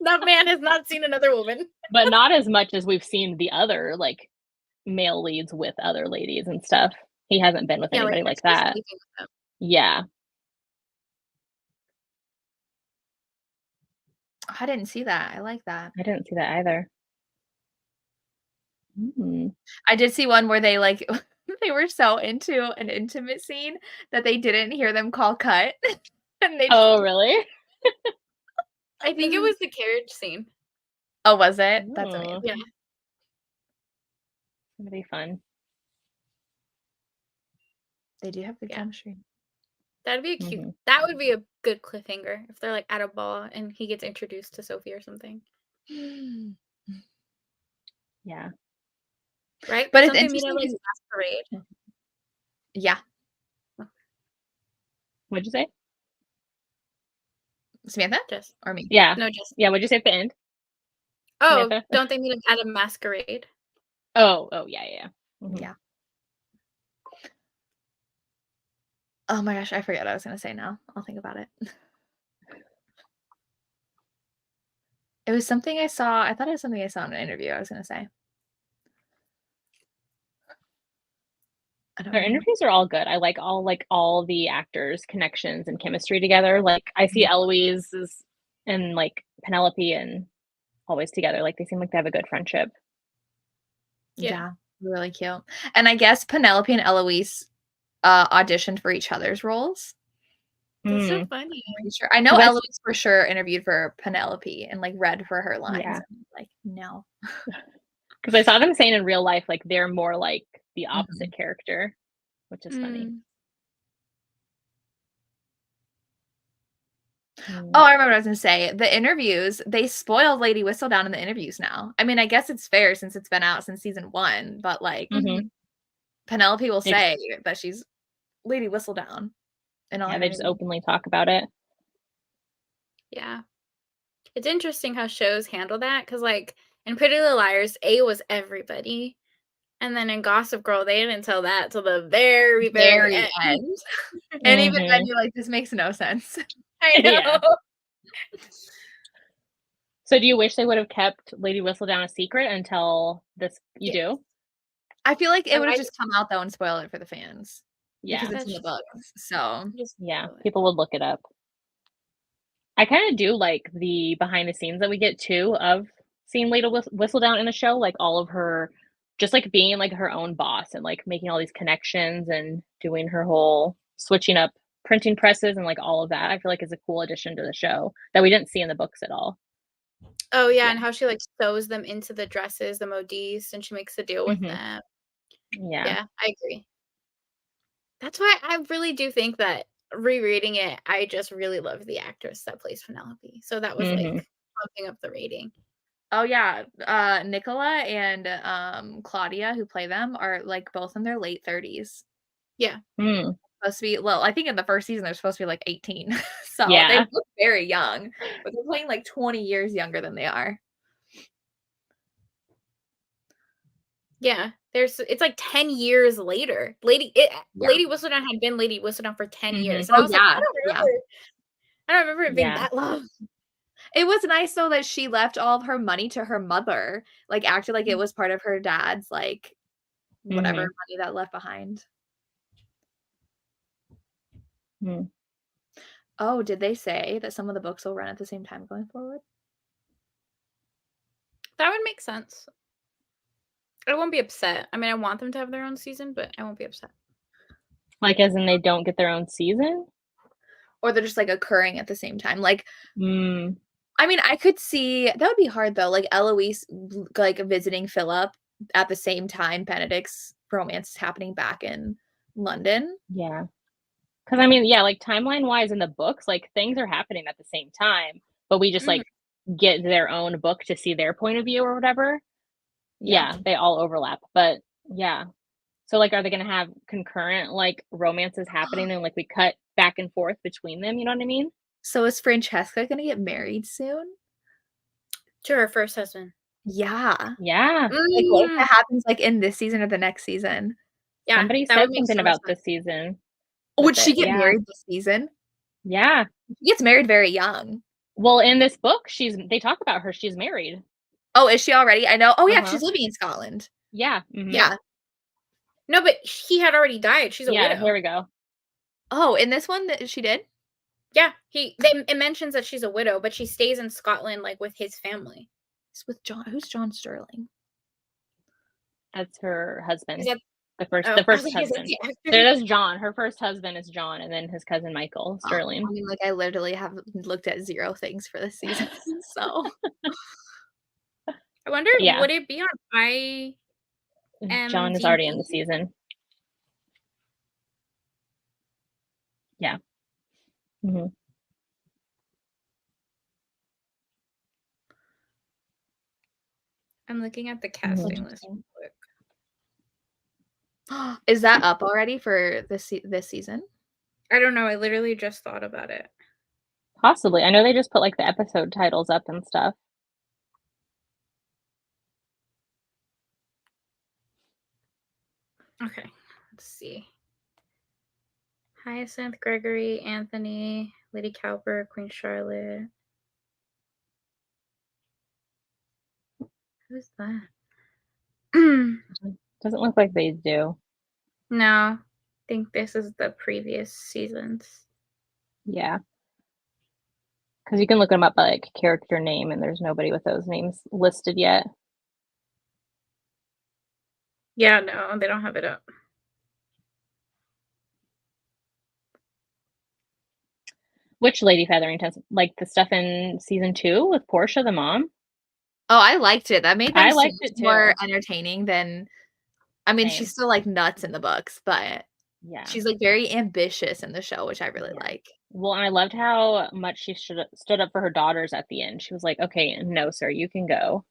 A: That man has not seen another woman."
B: but not as much as we've seen the other, like, male leads with other ladies and stuff. He hasn't been with
A: Yeah, like
B: anybody like
A: actually
B: that.
A: sleeping with them.
B: Yeah,
C: Oh, I didn't see that. I like that.
B: I didn't see that either. Mm.
C: I did see one where they, like they were so into an intimate scene that they didn't hear them call cut, and they just
B: Oh, really?
A: I think it was the carriage scene.
C: Oh, was it? That's
B: Ooh,
A: Yeah.
C: amazing.
B: gonna be fun.
C: They do have good
A: Yeah.
C: chemistry.
A: That'd be a cute
B: Mhm.
A: that would be a good cliffhanger if they're, like, at a ball and he gets introduced to Sophie or something.
B: Yeah.
A: Right?
C: But it's
A: Don't they meet at,
C: interesting
A: like,
C: 'cause
A: masquerade?
C: yeah.
B: What'd you say?
C: Samantha?
A: Just
C: Or me?
B: Yeah.
A: no, just
B: Yeah, what'd you say at the end,
A: oh,
B: Samantha?
A: don't they meet at a masquerade?
B: Oh, yeah, yeah, yeah. Mhm.
C: Yeah. Oh my gosh, I forget what I was gonna say now. I'll think about it. It was something I saw I thought it was something I saw in an interview I was gonna say. I don't
B: Their
C: remember.
B: interviews are all good. I like, all the actors' connections and chemistry together, like, I see
C: Yeah.
B: Eloise is and, like, Penelope and always together, like, they seem like they have a good friendship.
A: Yeah.
C: Yeah, really cute. And I guess Penelope and Eloise, auditioned for each other's roles.
A: That's so
B: Mm,
A: funny.
C: I'm pretty sure. I know
B: 'cause I s
C: Eloise for sure interviewed for Penelope and, like, read for her lines,
B: yeah,
C: and like, "No."
B: 'cause I saw them saying in real life, like, they're more like the
C: Mhm.
B: opposite character, which is funny.
A: Mm.
C: Oh,
B: Mm.
C: I remember what I was gonna say. The interviews, they spoiled Lady Whistledown in the interviews now. I mean, I guess it's fair since it's been out since season 1, but, like,
B: Mhm.
C: Penelope will
B: They just
C: say that she's Lady Whistledown in all
B: yeah,
C: her
B: they just
C: interviews.
B: openly talk about it.
A: Yeah. It's interesting how shows handle that because, like, in Pretty Little Liars, A was everybody, and then in Gossip Girl, they didn't tell that till the very, very
C: Very
A: end.
C: end. And even then,
B: Mhm.
C: you're like, "This makes no sense."
A: I
B: Yeah.
A: know.
B: So do you wish they would have kept Lady Whistledown a secret until this you
A: Yes.
B: do?
C: I feel like it
A: And
C: would've
A: I
C: just come out though and spoiled it for the fans because
B: Yeah.
C: it's in
A: that's
C: the
A: true.
C: books, so
A: Just
B: Yeah,
A: spoil it.
B: people would look it up. I kinda do like the behind the scenes that we get too of seeing Lady Whistledown in the show, like, all of her just, like, being, like, her own boss and, like, making all these connections and doing her whole switching up printing presses and, like, all of that, I feel like is a cool addition to the show that we didn't see in the books at all.
A: Oh, yeah,
B: Yeah.
A: and how she, like, sews them into the dresses, the modiste, and she makes a deal with
B: Mhm.
A: them.
B: Yeah.
A: Yeah, I agree. That's why I really do think that rereading it, I just really love the actress that plays Penelope, so that was,
B: Mhm.
A: like, bumping up the rating.
C: Oh, yeah, Nicola and, Claudia, who play them, are, like, both in their late 30s.
A: Yeah.
B: Mm.
C: Supposed to be well, I think in the 1st season, they're supposed to be, like, 18. So, they
B: Yeah.
C: look very young, but they're playing, like, 20 years younger than they are.
A: Yeah, it's like 10 years later.
C: Yeah.
A: Lady Whistledown had been Lady Whistledown for 10
B: Mhm.
A: years, and I
C: Oh,
A: was like,
C: yeah, yeah.
A: I don't remember it being
B: Yeah.
A: that long.
C: It was nice though that she left all of her money to her mother, like, acted like it
A: Mm.
C: was part of her dad's, like, whatever
B: Mhm.
C: money that left behind.
B: Mm.
C: Oh, did they say that some of the books will run at the same time going forward?
A: That would make sense. I won't be upset. I mean, I want them to have their own season, but I won't be upset.
B: Like, as in they don't get their own season?
C: Or they're just, like, occurring at the same time, like
B: Mm.
C: I mean, I could see that would be hard, though, like, Eloise, like, visiting Philip at the same time Benedict's romance is happening back in London.
B: Yeah. 'Cause, I mean, yeah, like, timeline-wise in the books, like, things are happening at the same time, but we just,
A: Mhm.
B: like, get their own book to see their point of view or whatever.
C: Yeah.
B: Yeah, they all overlap, but yeah. So, like, are they gonna have concurrent, like, romances happening and, like, we cut back and forth between them, you know what I mean?
C: So is Francesca gonna get married soon?
A: To her first husband.
C: Yeah.
B: Yeah.
C: Like, what if
A: Mm.
C: that happens, like, in this season or the next season?
A: Yeah,
B: Somebody
A: that would
B: said
A: make
B: something
A: so much
B: about
A: sense.
B: this season with
C: Would she
B: it,
C: get
B: yeah.
C: married this season?
B: Yeah.
C: She gets married very young.
B: Well, in this book, they talk about her, she's married.
C: Oh, is she already? I know oh, yeah,
B: Uh-huh.
C: she's living in Scotland.
B: Yeah, mhm.
C: Yeah.
A: No, but he had already died. She's a
B: Yeah, here
A: widow.
B: we go.
C: Oh, in this one that she did?
A: Yeah, it mentions that she's a widow, but she stays in Scotland, like, with his family.
C: It's with John who's John Sterling?
B: That's her
A: Is
B: husband.
A: that
B: The
A: oh, I was
B: first
A: like, is that
B: husband.
A: the actor?
B: There's John. Her first husband is John, and then his cousin Michael
C: Oh, I
B: Sterling.
C: mean, like, I literally have looked at 0 things for this season, so
A: I wonder,
B: Yeah,
A: would it be on
B: John is already in the
A: IMDb?
B: season. Yeah. Mhm.
A: I'm looking at the
B: Mhm.
A: casting list real quick.
C: Is that up already for this season?
A: I don't know, I literally just thought about it.
B: Possibly. I know they just put, like, the episode titles up and stuff.
A: Okay, let's see. Hyacinth, Gregory, Anthony, Lady Cowper, Queen Charlotte. Who's that?
B: Doesn't look like they do.
A: No, I think this is the previous seasons.
B: Yeah. Because you can look them up by, like, character name, and there's nobody with those names listed yet.
A: Yeah, no, they don't have it up.
B: Which Lady Featherington? Like, the stuff in season 2 with Portia, the mom?
C: Oh, I liked it. That made them
B: I
C: so
B: liked
C: much
B: it
C: more
B: too.
C: entertaining than I mean, she's
B: Same.
C: still, like, nuts in the books, but
B: Yeah.
C: she's, like, very ambitious in the show, which I really
B: Yeah.
C: like.
B: Well, and I loved how much she stood up for her daughters at the end. She was like, "Okay, no, sir, you can go."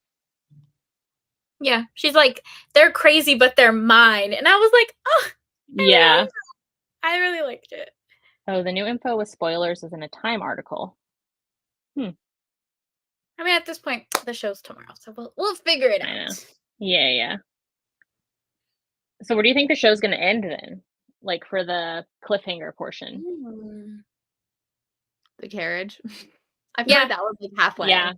A: Yeah, she's like, "They're crazy, but they're mine," and I was like, "Oh, I
B: Yeah.
A: love that." I really liked it.
B: Oh, the new info with spoilers is in a Time article.
A: I mean, at this point, the show's tomorrow, so we'll figure it
B: I know.
A: out.
B: Yeah, yeah. So where do you think the show's gonna end then? Like, for the cliffhanger portion?
A: Mm.
C: The carriage. I feel
A: Yeah.
C: like that was, like, halfway.
B: Yeah.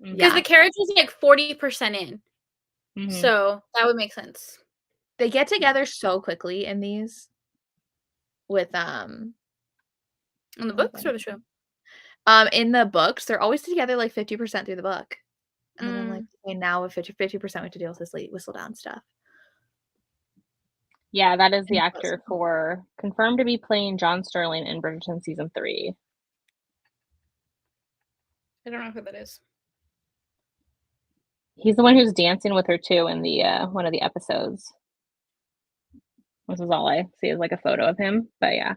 A: Because the
C: Yeah.
A: carriage was, like, 40% in,
B: Mhm.
A: so that would make sense.
C: They get together so quickly in these with,
A: In the
C: oh
A: books or
C: god.
A: the show?
C: In the books, they're always together, like, 50% through the book. And then I'm like,
A: Mm.
C: "Okay, now with 50% we have to deal with this late Whistledown stuff."
B: Yeah, that is the
C: And
B: actor for confirmed to be playing John Sterling in Bridgerton season 3.
A: I don't know who that is.
B: He's the one who's dancing with her too in the, one of the episodes. This is all I see is, like, a photo of him, but yeah.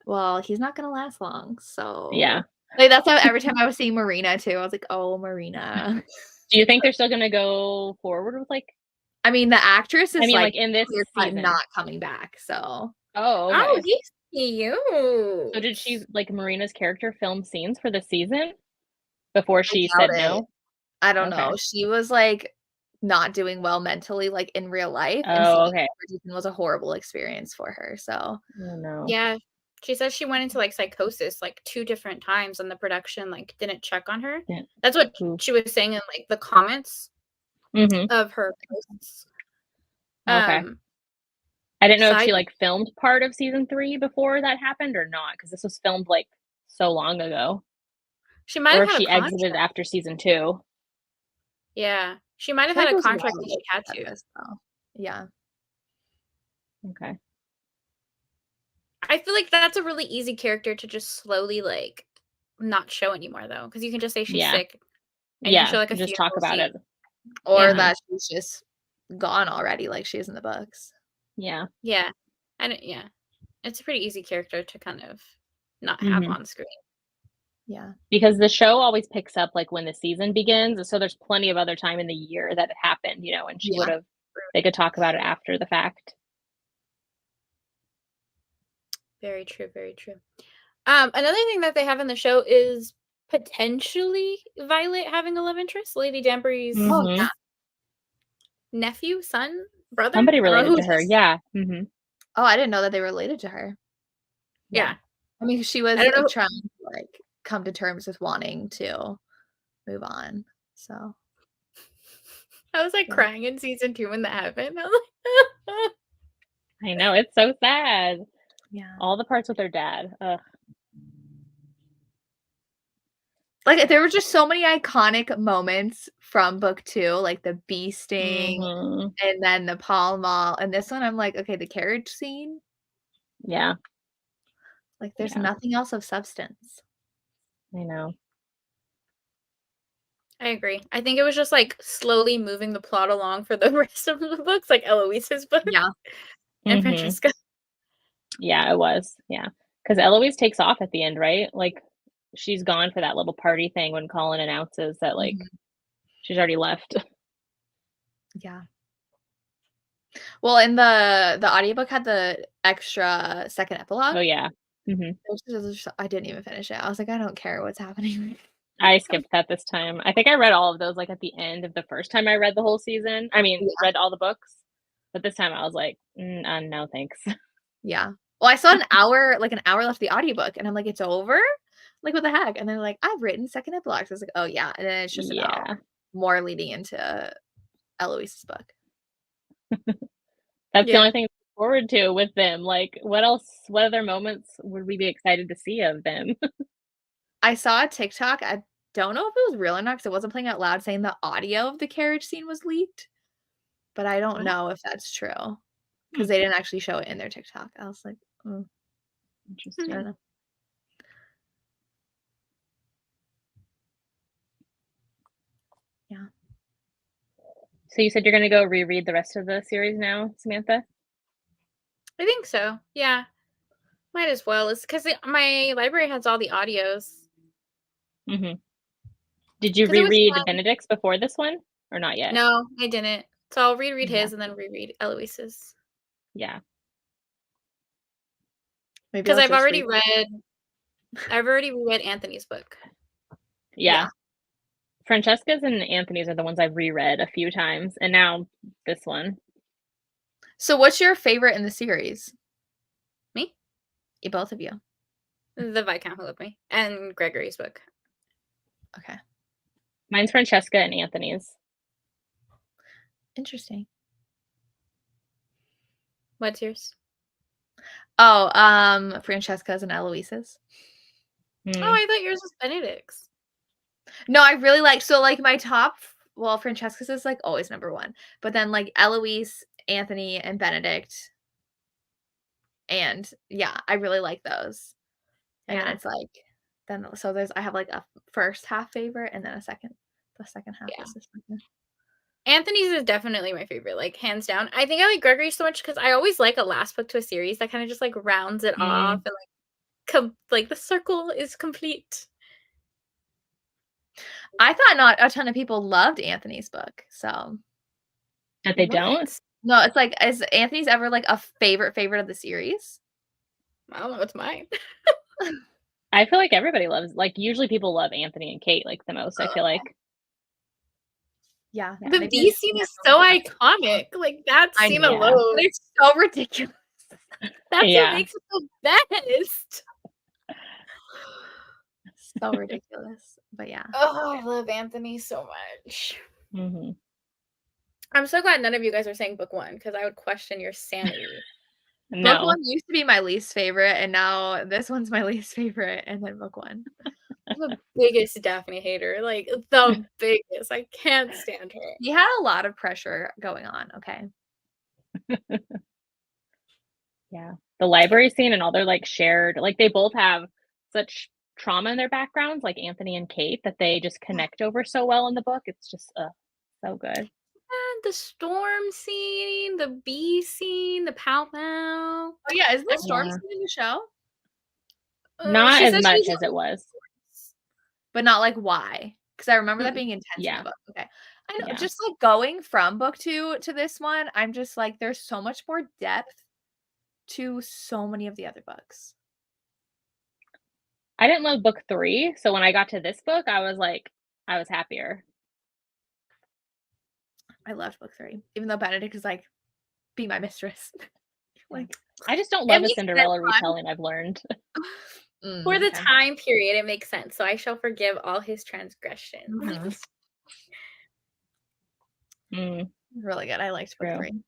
C: Well, he's not gonna last long, so
B: Yeah.
C: like, that's how every time I was seeing Marina too, I was like, "Oh, Marina."
B: Do you think they're still gonna go forward with, like
C: I mean, the actress
B: I
C: is,
B: mean,
C: like,
B: like, in this
C: clear cut
B: season?
C: not coming back, so
B: Oh,
A: Oh,
B: okay.
A: he's cute.
B: So did she like, Marina's character film scenes for this season before
C: I
B: she
C: doubt
B: said
C: it.
B: no?
C: I don't
B: Okay.
C: know. She was, like, not doing well mentally, like, in real life, and so
B: Oh, okay.
C: Bridgerton was a horrible experience for her, so
B: Oh, no.
A: Yeah, she says she went into, like, psychosis, like, 2 different times, and the production, like, didn't check on her.
B: Yeah.
A: That's what
B: Oof.
A: she was saying in, like, the comments
B: Mhm.
A: of her posts.
B: Okay. I didn't know if she, like, filmed part of season 3 before that happened or not, because this was filmed, like, so long ago.
A: She might
B: Or
A: have
B: if
A: had a
B: she
A: contract.
B: exited after season 2.
A: Yeah. She might have had a contract that she had to.
C: This, yeah.
B: Okay.
A: I feel like that's a really easy character to just slowly, like, not show anymore, though, because you can just say she's sick, and you can show, like, a
B: just talk about it.
C: Or that she's just gone already, like she is in the books.
B: Yeah.
A: Yeah. Yeah. It's a pretty easy character to kind of not have on screen.
C: Yeah.
B: Because the show always picks up, like, when the season begins, so there's plenty of other time in the year that it happened, you know, and they could talk about it after the fact.
A: Very true, very true. Another thing that they have in the show is potentially Violet having a love interest, Lady Danbury's nephew, son, brother?
B: Somebody related to her, yeah.
C: Oh, I didn't know that they were related to her.
A: Yeah.
C: I mean, she was trying to, like, come to terms with wanting to move on, so.
A: I was, like, crying in season 2 when that happened. I was like,
B: I know, it's so sad.
C: Yeah.
B: All the parts with her dad, ugh.
C: Like, there were just so many iconic moments from book 2, like the bee sting, and then the Pall Mall, and this one, I'm like, okay, the carriage scene.
B: Yeah.
C: Like, there's nothing else of substance.
B: I know.
A: I agree. I think it was just, like, slowly moving the plot along for the rest of the books, like Eloise's book.
C: Yeah.
A: And Francesca.
B: Yeah, it was, yeah. Because Eloise takes off at the end, right? Like, she's gone for that little party thing when Colin announces that, like, she's already left.
C: Yeah. Well, and the audiobook had the extra second epilogue.
B: Oh, yeah.
C: I didn't even finish it. I was like, I don't care what's happening.
B: I skipped that this time. I think I read all of those, like, at the end of the first time I read the whole season. I mean, read all the books. But this time I was like, no, thanks.
C: Yeah. Well, I saw an hour left of the audiobook, and I'm like, it's over? Like, what the heck? And they're like, I've written second epilogues. I was like, oh, yeah. And then it's just about more leading into Eloise's book.
B: That's the only thing to look forward to with them. Like, what other moments would we be excited to see of them?
C: I saw a TikTok. I don't know if it was real or not because it wasn't playing out loud saying the audio of the carriage scene was leaked. But I don't know if that's true because they didn't actually show it in their TikTok. I was like,
B: interesting.
C: I don't know. Yeah.
B: So you said you're going to go reread the rest of the series now, Samantha?
A: I think so. Yeah. Might as well. It's because my library has all the audios.
B: Did you reread Benedict's before this one or not yet?
A: No, I didn't. So I'll reread his and then reread Eloise's.
B: Yeah.
A: Because I've already read Anthony's book.
B: Yeah. Francesca's and Anthony's are the ones I've reread a few times, and now this one.
C: So what's your favorite in the series?
A: Me?
C: Both of you.
A: The Viscount Who Loved Me and Gregory's book.
C: Okay.
B: Mine's Francesca and Anthony's.
C: Interesting.
A: What's yours?
C: Oh, Francesca's and Eloise's.
A: Oh, I thought yours was Benedict's.
C: No, I really like my top. Well, Francesca's is like always number 1, but then like Eloise, Anthony, and Benedict. And yeah, I really like those. And then it's like I have like a first half favorite and then the second half is this one.
A: Anthony's is definitely my favorite, like hands down. I think I like Gregory so much because I always like a last book to a series that kind of just like rounds it off and like the circle is complete.
C: I thought not a ton of people loved Anthony's book, so
B: that they don't.
C: No, it's like, is Anthony's ever like a favorite of the series?
A: I don't know. It's mine.
B: I feel like everybody loves. Like usually people love Anthony and Kate like the most. I feel like.
C: Yeah,
A: the bee scene is so iconic. Like that scene alone,
C: it's so ridiculous.
A: That's what makes it the best.
C: So ridiculous, but yeah.
A: Oh, I love Anthony so much. I'm so glad none of you guys are saying book 1 because I would question your sanity.
C: Book
B: No.
C: 1 used to be my least favorite, and now this one's my least favorite, and then book 1.
A: I'm the biggest Daphne hater, like, the biggest. I can't stand her.
C: He had a lot of pressure going on, okay?
B: Yeah. The library scene and all their, like, shared like, they both have such trauma in their backgrounds, like Anthony and Kate, that they just connect over so well in the book. It's just, so good.
A: And the storm scene, the bee scene, the pow pow.
C: Oh, yeah, is the storm
B: Yeah.
C: scene in the show?
B: Not
A: She
B: as
A: says
B: much
A: she's
B: as it was.
C: But not, like, why? Because I remember that being intense in
B: Yeah.
C: the book, okay. I know,
B: Yeah.
C: just, like, going from book 2 to this one, I'm just like, there's so much more depth to so many of the other books.
B: I didn't love book 3, so when I got to this book, I was happier.
C: I loved book 3, even though Benedict is like, "Be my mistress." Like,
B: I just don't
C: it
B: love a
C: makes sense,
B: Cinderella
C: hon.
B: retelling, I've learned.
A: For the
B: Okay.
A: time period, it makes sense, so I shall forgive all his transgressions.
C: Mhm.
B: Mm,
C: Really good, I liked book
B: true.
C: 3.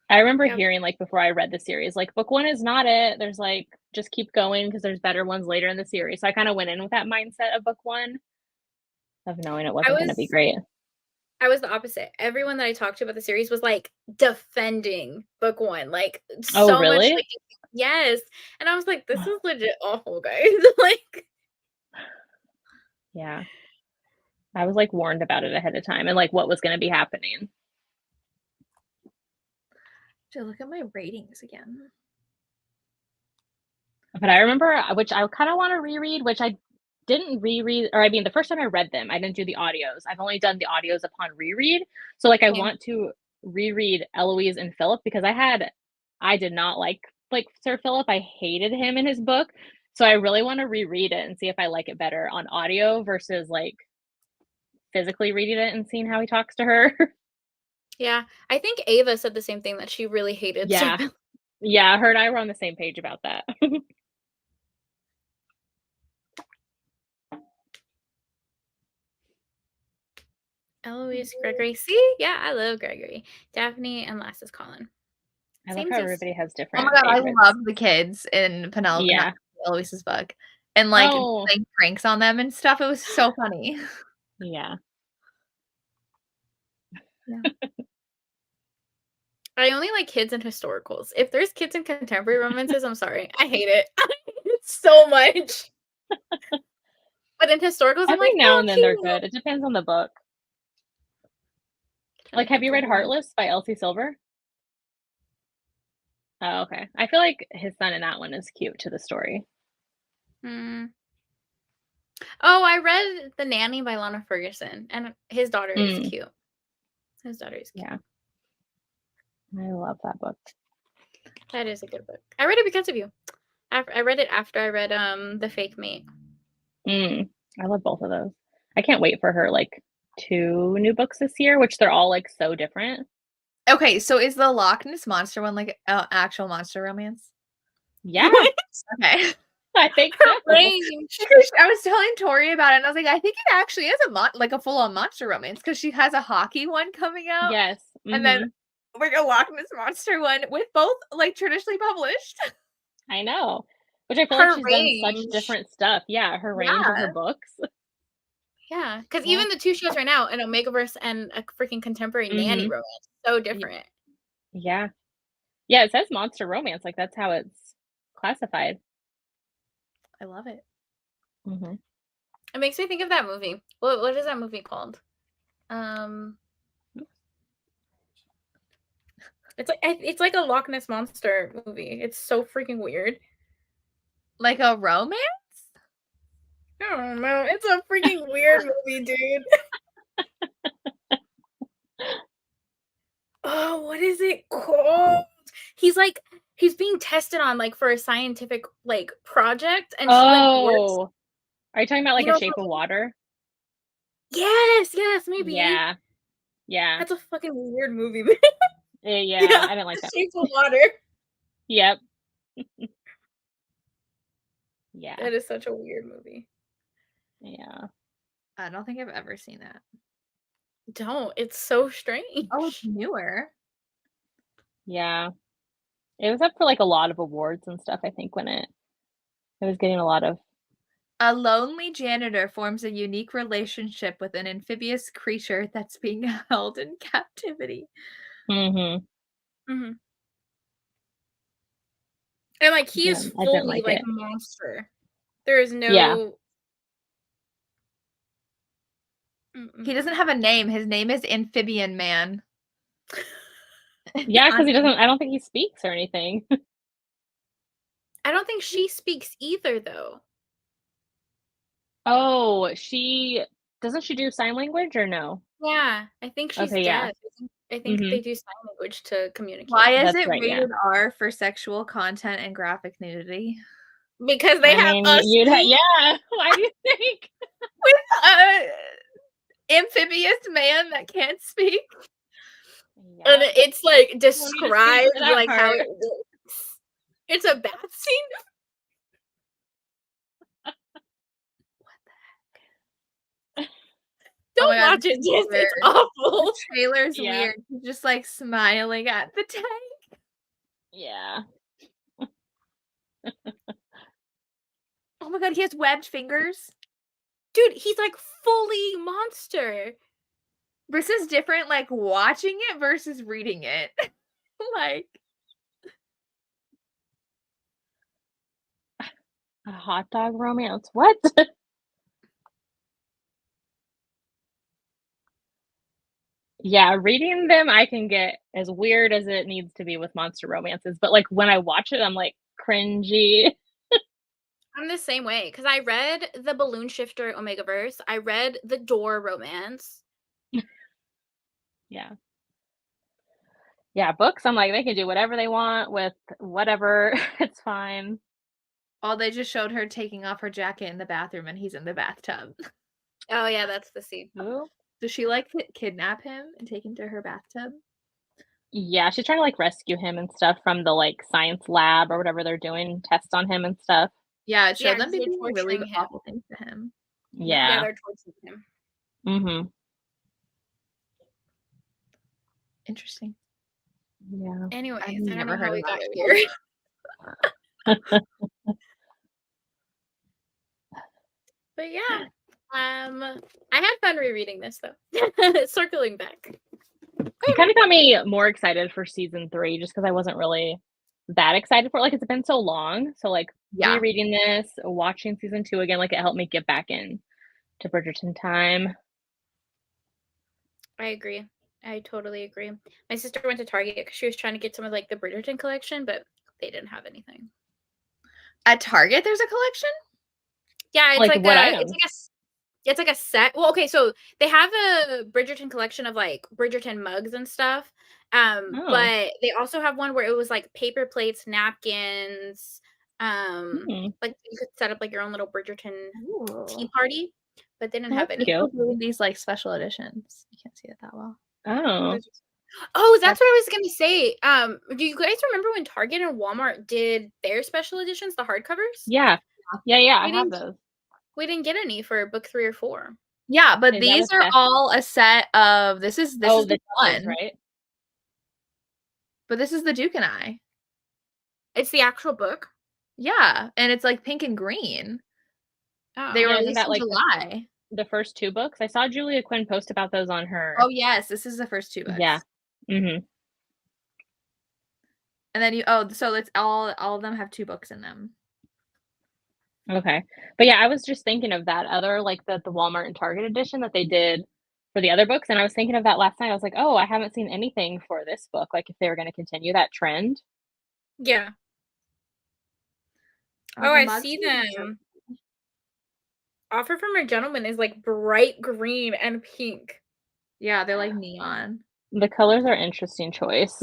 B: I remember
A: Yeah.
B: hearing, like, before I read the series, like, book 1 is not it. There's, like, just keep going because there's better ones later in the series. So I kinda went in with that mindset of book 1, of knowing it
A: I
B: wasn't gonna be
A: was
B: great.
A: I was the opposite. Everyone that I talked to about the series was, like, defending book 1, like,
B: Oh,
A: so much,
B: really?
A: like yes, and I was like, "This is legit awful, guys." Like
B: Yeah. I was, like, warned about it ahead of time and, like, what was gonna be happening.
C: To look at my ratings again.
B: But I remember which I kinda wanna reread, which I didn't reread or I mean, the first time I read them, I didn't do the audios. I've only done the audios upon reread. So, like, I
A: same.
B: want to reread Eloise and Philip because I did not like Sir Philip. I hated him in his book. So I really wanna reread it and see if I like it better on audio versus, like, physically reading it and seeing how he talks to her.
A: Yeah, I think Ava said the same thing that she really hated Sir
B: Yeah.
A: Philip.
B: Yeah, her and I were on the same page about that.
A: Eloise, Gregory. See? Yeah, I love Gregory. Daphne, and last is Colin.
B: I love how
A: Samesies.
B: everybody has
C: Oh my
B: different
C: god, I
B: favorites.
C: love the kids in not
B: Yeah.
C: Eloise's book, and, like,
B: Oh,
C: playing pranks on them and stuff, it was so funny.
B: yeah.
C: Yeah.
A: I only like kids in historicals. If there's kids in contemporary romances, I'm sorry. I hate it. I hate it so much. But in historicals, I'm
B: Every
A: like,
B: now
A: "Oh,
B: and then they're
A: cute."
B: good. It depends on the book.
A: Trying
B: Like,
A: to
B: have
A: think
B: you
A: of
B: read
A: one.
B: Heartless by Elsie Silver? Oh, okay. I feel like his son in that one is cute to the story.
A: Hmm. Oh, I read The Nanny by Lana Ferguson, and his daughter is
B: Mm,
A: cute. His daughter is cute.
B: yeah. I love that book.
A: That is a good book. I read it because of you. I read it after I read The Fake Mate.
B: Mm, I love both of those. I can't wait for her, like, 2 new books this year, which they're all, like, so different.
C: Okay, so is the Loch Ness Monster one, like, a actual monster romance?
B: Yeah,
A: What?
C: Okay.
B: I think
A: Her
B: so.
A: range.
C: Because I was telling Tori about it, and I was like, "I think it actually is like, a full-on monster romance because she has a hockey one coming out,
B: Yes.
C: and then,
B: Mhm.
C: like, a Loch Ness Monster one with both, like, traditionally published."
B: I know. Which I feel like
A: Her
B: she's done such
A: range.
B: different stuff. Yeah, her range of her
C: Yeah.
B: books.
A: Yeah, because
B: Yeah.
A: even the 2 shows right now, an Omegaverse and a freaking contemporary nanny
B: Mhm.
A: romance, so
B: Y
A: different.
B: yeah. Yeah, it says monster romance, like, that's how it's classified.
C: I love it.
B: Mhm.
A: It makes me think of that movie. What is that movie called? Um, it's like a Loch Ness Monster movie. It's so freaking weird.
C: Like a romance?
A: I don't know. It's a freaking weird movie, dude. Oh, what is it called? He's like he's being tested on like for a scientific like project, and she like works.
B: Oh, are you talking about,
A: You
B: like, A
A: know?
B: Shape of Water?
A: Yes, yes, maybe.
B: Yeah. Yeah.
A: That's a fucking weird movie.
B: Yeah,
A: Yeah,
B: I didn't like that.
A: Shape of Water.
B: Yep. Yeah.
A: That is such a weird movie.
B: Yeah.
C: I don't think I've ever seen that.
A: Don't. It's so
C: Oh, it's
A: strange.
C: newer.
B: Yeah. It was up for, like, a lot of awards and stuff, I think, when it was getting a lot of
C: A lonely janitor forms a unique relationship with an amphibious creature that's being held in captivity.
B: Mhm.
A: Mhm. And, like, he
B: Yeah,
A: is
B: I didn't
A: fully,
B: like
A: like,
B: it.
A: monster. There is
B: Yeah.
A: no
C: He doesn't
A: mm-mm.
C: have a name. His name is Amphibian Man. It's
B: Yeah, 'cause
C: on
B: he doesn't I don't think he speaks or anything.
A: I don't think she speaks either, though.
B: Oh, she doesn't she do sign language or no?
A: Yeah, I think she's
B: Okay, yeah.
A: deaf. I think they
B: Mhm.
A: do sign language to communicate.
C: Why is
B: That's
C: it
B: right, yeah.
C: rated R for sexual content and graphic nudity?
A: Because they
B: I
A: have
B: mean,
A: a
B: you'd
A: scene
B: yeah, why do you think?
C: With a amphibious man that can't speak?
A: and
B: Yeah.
A: it's, like,
B: Want me to skip
A: described,
B: to that
A: like, how
B: part.
A: it looks. It's a bath scene?
C: Oh my
A: Don't
C: god,
A: watch it,
C: this is
A: Jess, it's
C: weird. The
A: awful.
C: trailer's
B: Yeah.
C: weird. He's just, like, smiling at the tank.
B: Yeah.
C: Oh my god, he has webbed fingers.
A: Dude, he's, like, fully monster.
C: This is different, like, watching it versus reading it. Like
B: A hot dog romance, what? Yeah, reading them, I can get as weird as it needs to be with monster romances, but, like, when I watch it, I'm, like, cringy.
A: I'm the same way because I read the Balloon Shifter Omegaverse, I read the Door romance.
B: Yeah. Yeah, books, I'm like, they can do whatever they want with whatever, it's fine.
C: oh, they just showed her taking off her jacket in the bathroom, and he's in the bathtub.
A: Oh, yeah, that's the scene.
B: Who?
C: Does she, like, kidnap him and take him to her bathtub?
B: Yeah, she's trying to, like, rescue him and stuff from the, like, science lab or whatever they're doing, tests on him and stuff.
C: Yeah, it
A: Yeah,
C: showed them
A: 'cause they're
C: doing really
A: torturing him.
C: awful things to him.
A: Yeah,
B: Yeah.
A: they're torturing him.
B: Mhm.
C: Interesting.
B: Yeah.
A: Anyways,
C: I've
A: I don't
C: never
A: know how
C: heard of
A: we got
C: that before.
A: here. But yeah, I had fun rereading this though. Circling back.
B: It kinda got me more excited for season 3 just because I wasn't really that excited for it, like, it's been so long, so, like,
C: Yeah.
B: rereading this, watching season 2 again, like, it helped me get back in to Bridgerton time.
A: I agree. I totally agree. My sister went to Target because she was trying to get some of like the Bridgerton collection, but they didn't have anything.
C: At Target, there's a collection?
A: Yeah,
B: Like, what items?
A: it's like a set. Well, okay, so they have a Bridgerton collection of like Bridgerton mugs and stuff.
B: Oh.
A: But they also have one where it was like paper plates, napkins,
B: Hmm.
A: like you could set up like your own little Bridgerton tea
C: Ooh.
A: party, but they didn't have
B: That's
A: any.
C: People
B: cute.
C: doing these, like, special editions. You can't see it that well.
B: Oh.
A: Oh, that's
C: That's
A: what I was gonna say. Do you guys remember when Target and Walmart did their special editions, the hardcovers?
B: Yeah. Yeah, yeah, I
A: We
B: have
A: didn't
B: those.
A: we didn't get any for book 3 or 4.
C: yeah, but
B: Is that
C: these
B: with
C: are
B: Beth?
C: all a set of this
B: Oh,
C: is
B: the
C: the
B: covers,
C: one,
B: right?
C: but this is the Duke and I.
A: It's the actual book?
C: Yeah, and it's, like, pink and green. They
A: Oh.
B: Yeah, isn't
C: released
B: that,
C: in
B: like,
C: July.
B: the first 2 books? I saw Julia Quinn post about those on her
C: Oh, yes, this is the first 2
B: yeah.
C: books.
B: Mhm.
C: And then so it's all of them have 2 books in them.
B: Okay. But, yeah, I was just thinking of that other, like, the Walmart and Target edition that they did for the other books, and I was thinking of that last night. I was like, "Oh, I haven't seen anything for this book," like, if they were gonna continue that trend.
A: Yeah.
C: Oh,
A: Oh,
C: the
A: I
C: mugs
A: see
C: are so
A: them. Offer from a Gentleman is, like, bright green and pink.
C: yeah, they're, like, neon.
B: The colors are interesting choice.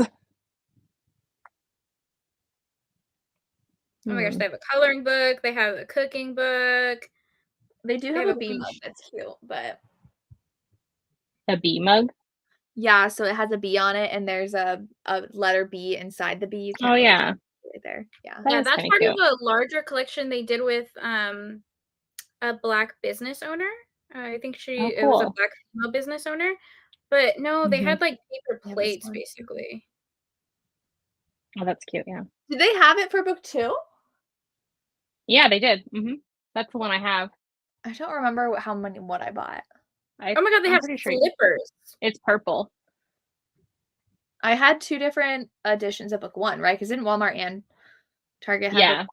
A: Oh my gosh,
B: Hmm.
A: they have a coloring book, they have a cooking book,
C: They do
A: they
C: have
A: have
C: a
A: a
C: bee
A: bee
C: mug
A: sh
C: that's cute, but
B: A bee mug?
C: yeah, so it has a bee on it, and there's a letter B inside the B. You
B: Oh,
C: can't really tell
B: yeah.
C: right there. Yeah.
B: That
A: Yeah,
B: is
A: that's
B: kinda
A: part of
B: cute.
A: a larger collection they did with, a Black business owner. I think
B: Oh,
A: it was a
B: cool.
A: Black female business owner, but no, they
B: Mhm.
A: had, like, paper
C: Yeah, this
A: plates,
C: one too.
A: basically.
B: Oh, that's cute, yeah.
C: Did they have it for book 2?
B: Yeah, they did. That's the one I have.
C: I don't remember what I bought.
A: Oh my god, they
B: I'm
A: have
B: pretty sure
A: slippers.
B: it's purple.
C: I had 2 different editions of book 1, right? Because didn't Walmart and Target have
B: Yeah.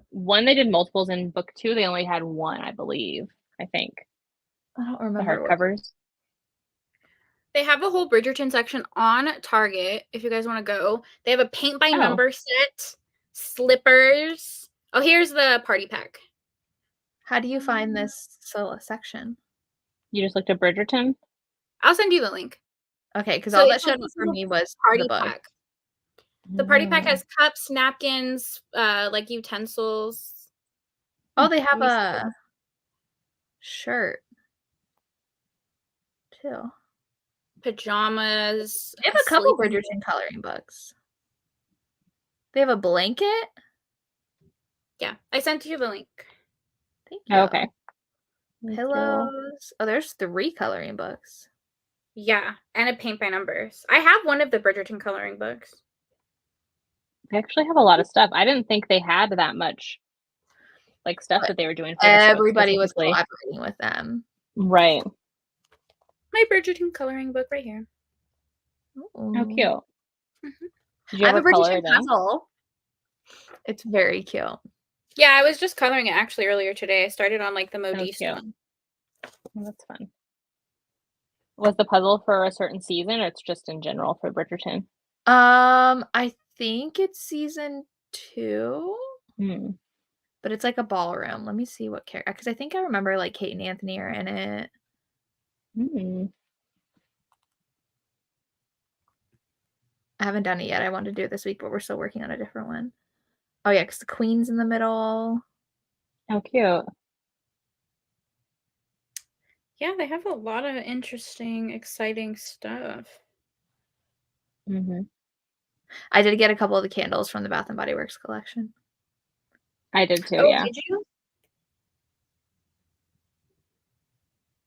B: One, they did multiples. In book 2, they only had one, I believe. I think.
C: I don't
B: The
C: remember.
B: hardcovers.
A: They have a whole Bridgerton section on Target if you guys want to go. They have a paint by number set, slippers. Oh, here's the party pack.
C: How do you find this section?
B: You just looked at Bridgerton?
A: I'll send you the link.
C: Okay, because all that showed up for me was
A: party
C: the book.
A: pack. The party pack has cups, napkins, like utensils.
C: Oh, they have a shirt too.
A: Pajamas.
C: They have a couple Bridgerton coloring books. They have a blanket.
A: Yeah, I sent you the link.
C: Thank you.
B: Okay.
C: Pillows. Oh, there's 3 coloring books.
A: Yeah, and a paint by numbers. I have one of the Bridgerton coloring books.
B: They actually have a lot of stuff. I didn't think they had that much, like, stuff that they were doing for
C: everybody was collaborating with them.
B: Right.
A: My Bridgerton coloring book right here.
B: Ooh. How cute.
C: Did you have a Bridgerton puzzle? It's very cute.
A: Yeah, I was just coloring it actually earlier today. I started on like the Modiste one.
B: Oh, that's fun. Was the puzzle for a certain season, or it's just in general for Bridgerton?
C: I think it's season 2. But it's like a ballroom. Let me see what character, because I think I remember like Kate and Anthony are in it. I haven't done it yet. I wanted to do it this week, but we're still working on a different one. Oh yeah, because the Queen's in the middle.
B: How cute.
A: Yeah, they have a lot of interesting, exciting stuff.
C: I did get a couple of the candles from the Bath and Body Works collection.
B: I did too, yeah.
A: Did you?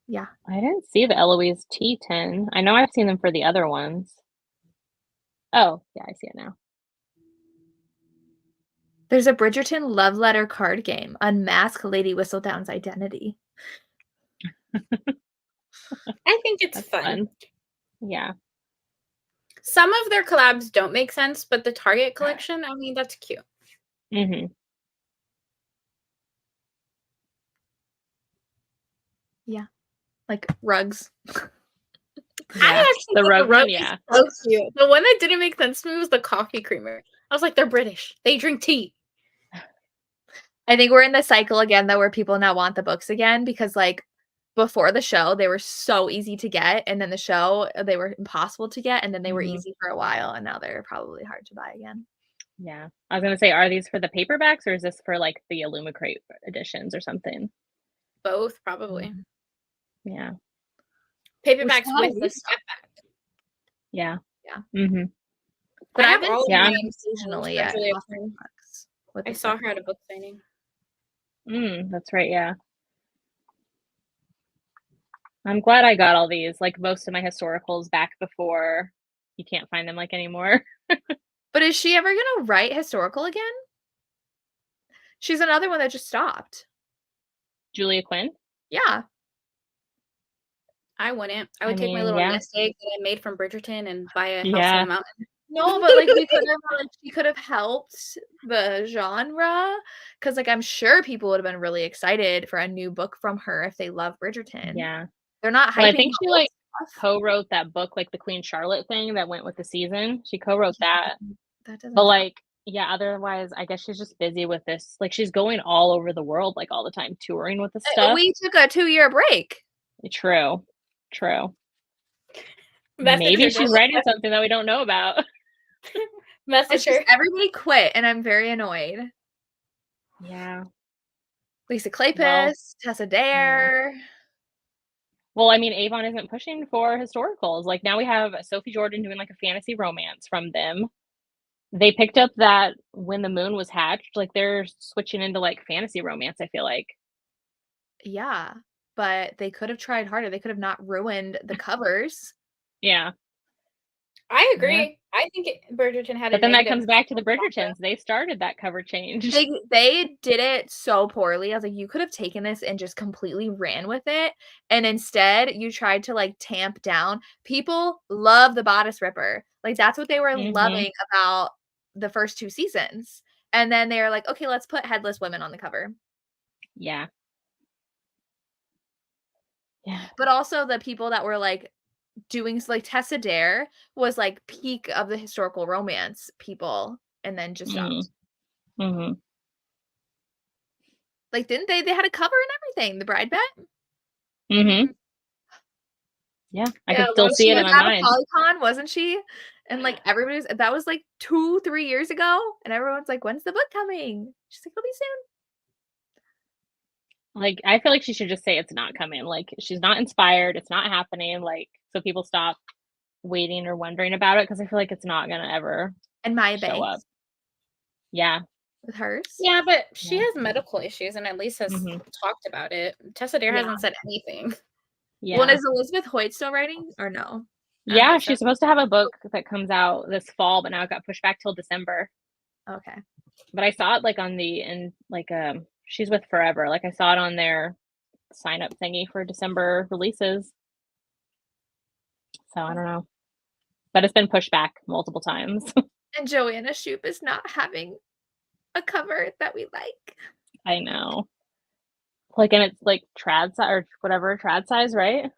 C: Yeah.
B: I didn't see the Eloise tea tin. I know I've seen them for the other ones. Oh, yeah, I see it now.
C: There's a Bridgerton love letter card game. Unmask Lady Whistledown's identity.
A: I think it's fun.
B: Yeah.
A: Some of their collabs don't make sense, but the Target collection, I mean, that's cute.
C: Yeah. Like rugs.
A: I actually
B: the rug one,
A: so cute. The one that didn't make sense to me was the coffee creamer. I was like, they're British. They drink tea.
C: I think we're in the cycle again, though, where people now want the books again because, like, before the show, they were so easy to get, and then the show, they were impossible to get, and then they were easy for a while, and now they're probably hard to buy again.
B: Yeah. I was going to say, are these for the paperbacks, or is this for, like, the Illumicrate editions or something?
A: Both, probably.
B: Yeah.
A: Paperbacks with the step back.
B: Yeah.
C: Yeah.
A: But I haven't seen them
C: occasionally yet.
A: I saw her at a book signing.
B: That's right, yeah. I'm glad I got all these. Like, most of my historicals back before you can't find them, like, anymore.
C: But is she ever gonna write historical again? She's another one that just stopped.
B: Julia Quinn?
C: Yeah.
A: I wouldn't. I would take my little nest egg that I made from Bridgerton and buy a house on the mountain.
C: No, but like she could have helped the genre because like I'm sure people would have been really excited for a new book from her if they love Bridgerton.
B: Yeah.
C: They're not hyping.
B: Well, I think she like co-wrote that book, like the Queen Charlotte thing that went with the season. She co-wrote that. But like, yeah, otherwise I guess she's just busy with this. Like she's going all over the world like all the time touring with the stuff.
C: We took a 2-year break.
B: True. Maybe she's writing something that we don't know about.
C: Message her. Everybody quit, and I'm very annoyed.
B: Yeah.
C: Lisa Kleypas, Tessa Dare.
B: Yeah. Well, I mean, Avon isn't pushing for historicals. Like now we have Sophie Jordan doing like a fantasy romance from them. They picked up that When the Moon Was Hatched. Like they're switching into like fantasy romance, I feel like.
C: Yeah, but they could have tried harder. They could have not ruined the covers.
B: Yeah.
A: I agree. I think Bridgerton had
B: But
A: a
B: then that
A: negative.
B: comes back to the Bridgertons. They started that cover change.
C: They did it so poorly. I was like, you could have taken this and just completely ran with it. And instead, you tried to like tamp down. People love the bodice ripper. Like, that's what they were loving about the first 2 seasons. And then they're like, okay, let's put headless women on the cover.
B: Yeah. Yeah.
C: But also the people that were like doing, like, Tessa Dare was like peak of the historical romance people and then just stopped.
B: Mm-hmm.
C: Like, didn't they had a cover and everything, the Bride Bet?
B: Mm-hmm. Yeah, I can still see it in my mind.
C: Polycon, wasn't she? And like everybody's that was like 2-3 years ago, and everyone's like, "When's the book coming?" She's like, "It'll be soon."
B: Like, I feel like she should just say it's not coming. Like, she's not inspired. It's not happening. Like, so people stop waiting or wondering about it because I feel like it's not gonna ever
C: And Maya
B: show
C: Banks.
B: up. Yeah.
C: With hers.
A: Yeah, but she has medical issues and at least has talked about it. Tessa Dare hasn't said anything.
C: Yeah. Well, is Elizabeth Hoyt still writing or no?
B: Yeah, she's supposed to have a book that comes out this fall, but now it got pushed back till December.
C: Okay.
B: But I saw it like on the she's with Forever. Like I saw it on their sign up thingy for December releases. So I don't know. But it's been pushed back multiple times.
C: And Joanna Shupe is not having a cover that we like.
B: I know. Like, and it's like trad size or whatever, trad size, right?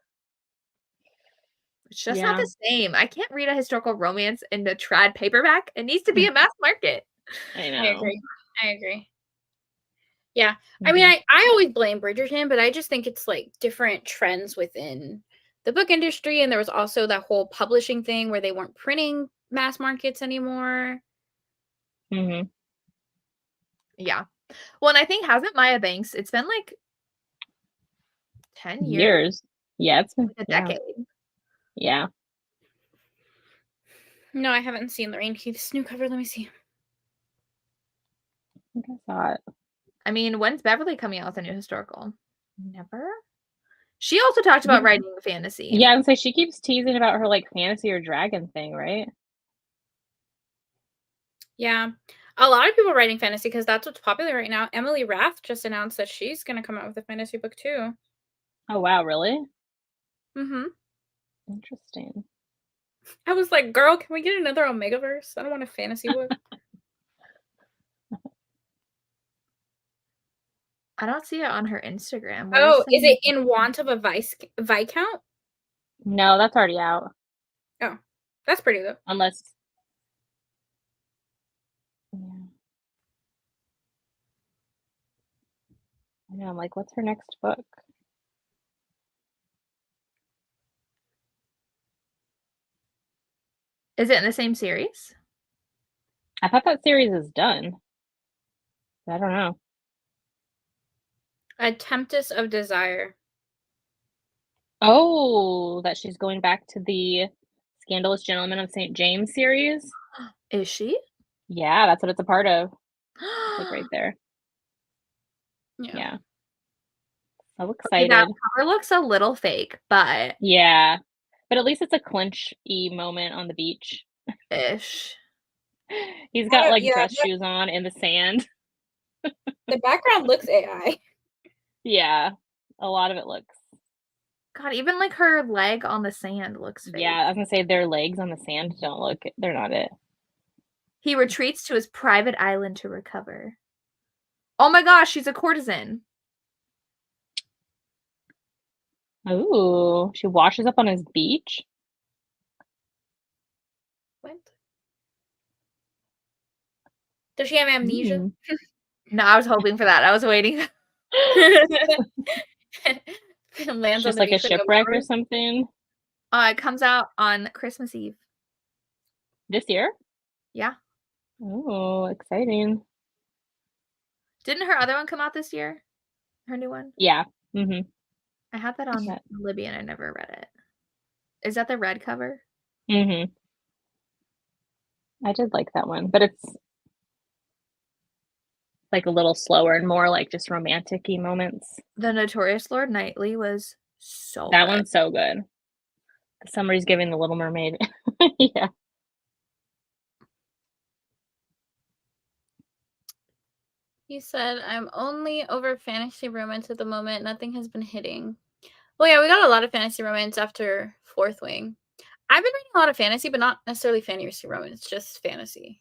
C: It's just not the same. I can't read a historical romance in the trad paperback. It needs to be a mass market.
B: I know.
A: I agree. Yeah. I mean, I always blame Bridgerton, but I just think it's like different trends within the book industry. And there was also that whole publishing thing where they weren't printing mass markets anymore.
C: Yeah. Well, and I think hasn't Maya Banks, it's been like 10 years.
B: Yeah, it's been
C: a decade.
B: Yeah.
A: No, I haven't seen Lorraine Keith's new cover. Let me see.
B: I think I saw it.
C: I mean, when's Beverly coming out with a new historical? Never. She also talked about writing fantasy.
B: Yeah, I would say she keeps teasing about her like fantasy or dragon thing, right?
A: Yeah. A lot of people writing fantasy because that's what's popular right now. Emily Rath just announced that she's going to come out with a fantasy book too.
B: Oh, wow. Really?
A: Interesting. I was like, girl, can we get another Omegaverse? I don't want a fantasy book.
C: I don't see it on her Instagram.
A: Oh, is it In Want of a Viscount?
B: No, that's already out.
A: Oh, that's pretty though.
B: Unless. Yeah. I know, I'm like, what's her next book?
C: Is it in the same series?
B: I thought that series is done. I don't know.
A: A Tempest of Desire.
B: Oh, that she's going back to the Scandalous Gentleman of St. James series?
C: Is she?
B: Yeah, that's what it's a part of. Like right there.
A: Yeah.
B: So excited.
C: That cover looks a little fake, but
B: yeah. But at least it's a clinch-y moment on the beach.
C: Ish.
B: He's got like dress shoes on in the sand.
A: The background looks AI.
B: Yeah. A lot of it looks.
C: God, even like her leg on the sand looks fake.
B: Yeah, I was gonna say their legs on the sand don't look, they're not it.
C: He retreats to his private island to recover. Oh my gosh, she's a courtesan.
B: Oh, she washes up on his beach?
A: What? Does she have amnesia?
C: No, I was hoping for that. I was waiting.
B: Lands just like a shipwreck or something.
C: It comes out on Christmas Eve.
B: This year?
C: Yeah.
B: Oh, exciting.
C: Didn't her other one come out this year? Her new one?
B: Yeah.
C: I had that on Libby and I never read it. Is that the red cover?
B: I did like that one, but it's like a little slower and more like just romantic-y moments.
C: The Notorious Lord Knightley was so
B: that one's so good. Somebody's giving the Little Mermaid. Yeah.
A: You said, "I'm only over fantasy romance at the moment. Nothing has been hitting." Well, yeah, we got a lot of fantasy romance after Fourth Wing. I've been reading a lot of fantasy, but not necessarily fantasy romance, just fantasy.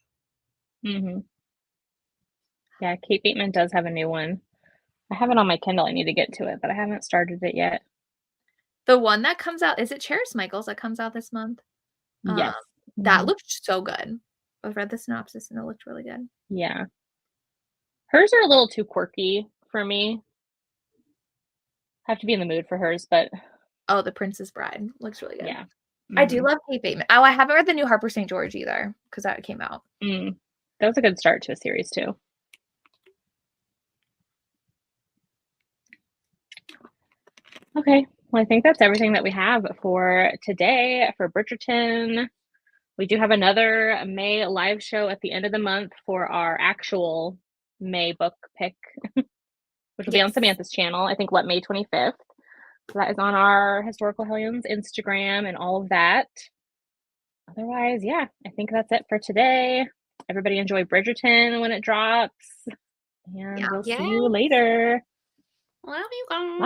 B: Yeah, Kate Bateman does have a new one. I have it on my Kindle. I need to get to it, but I haven't started it yet.
C: The one that comes out, is it Cheris Michaels that comes out this month?
B: Yes.
C: That looked so good. I've read the synopsis and it looked really good.
B: Yeah. Hers are a little too quirky for me. Have to be in the mood for hers, but
C: Oh, The Princess Bride looks really good.
B: yeah.
C: I do love Kate Bateman. Oh, I haven't read the new Harper St. George either because that came out.
B: That was a good start to a series too. Okay, well, I think that's everything that we have for today for Bridgerton. We do have another May live show at the end of the month for our actual May book pick, which will be on Samantha's channel, I think, May 25th. So that is on our Historical Hellions Instagram and all of that. Otherwise, yeah, I think that's it for today. Everybody enjoy Bridgerton when it drops. And we'll see you later.
A: Love you guys.
B: Bye.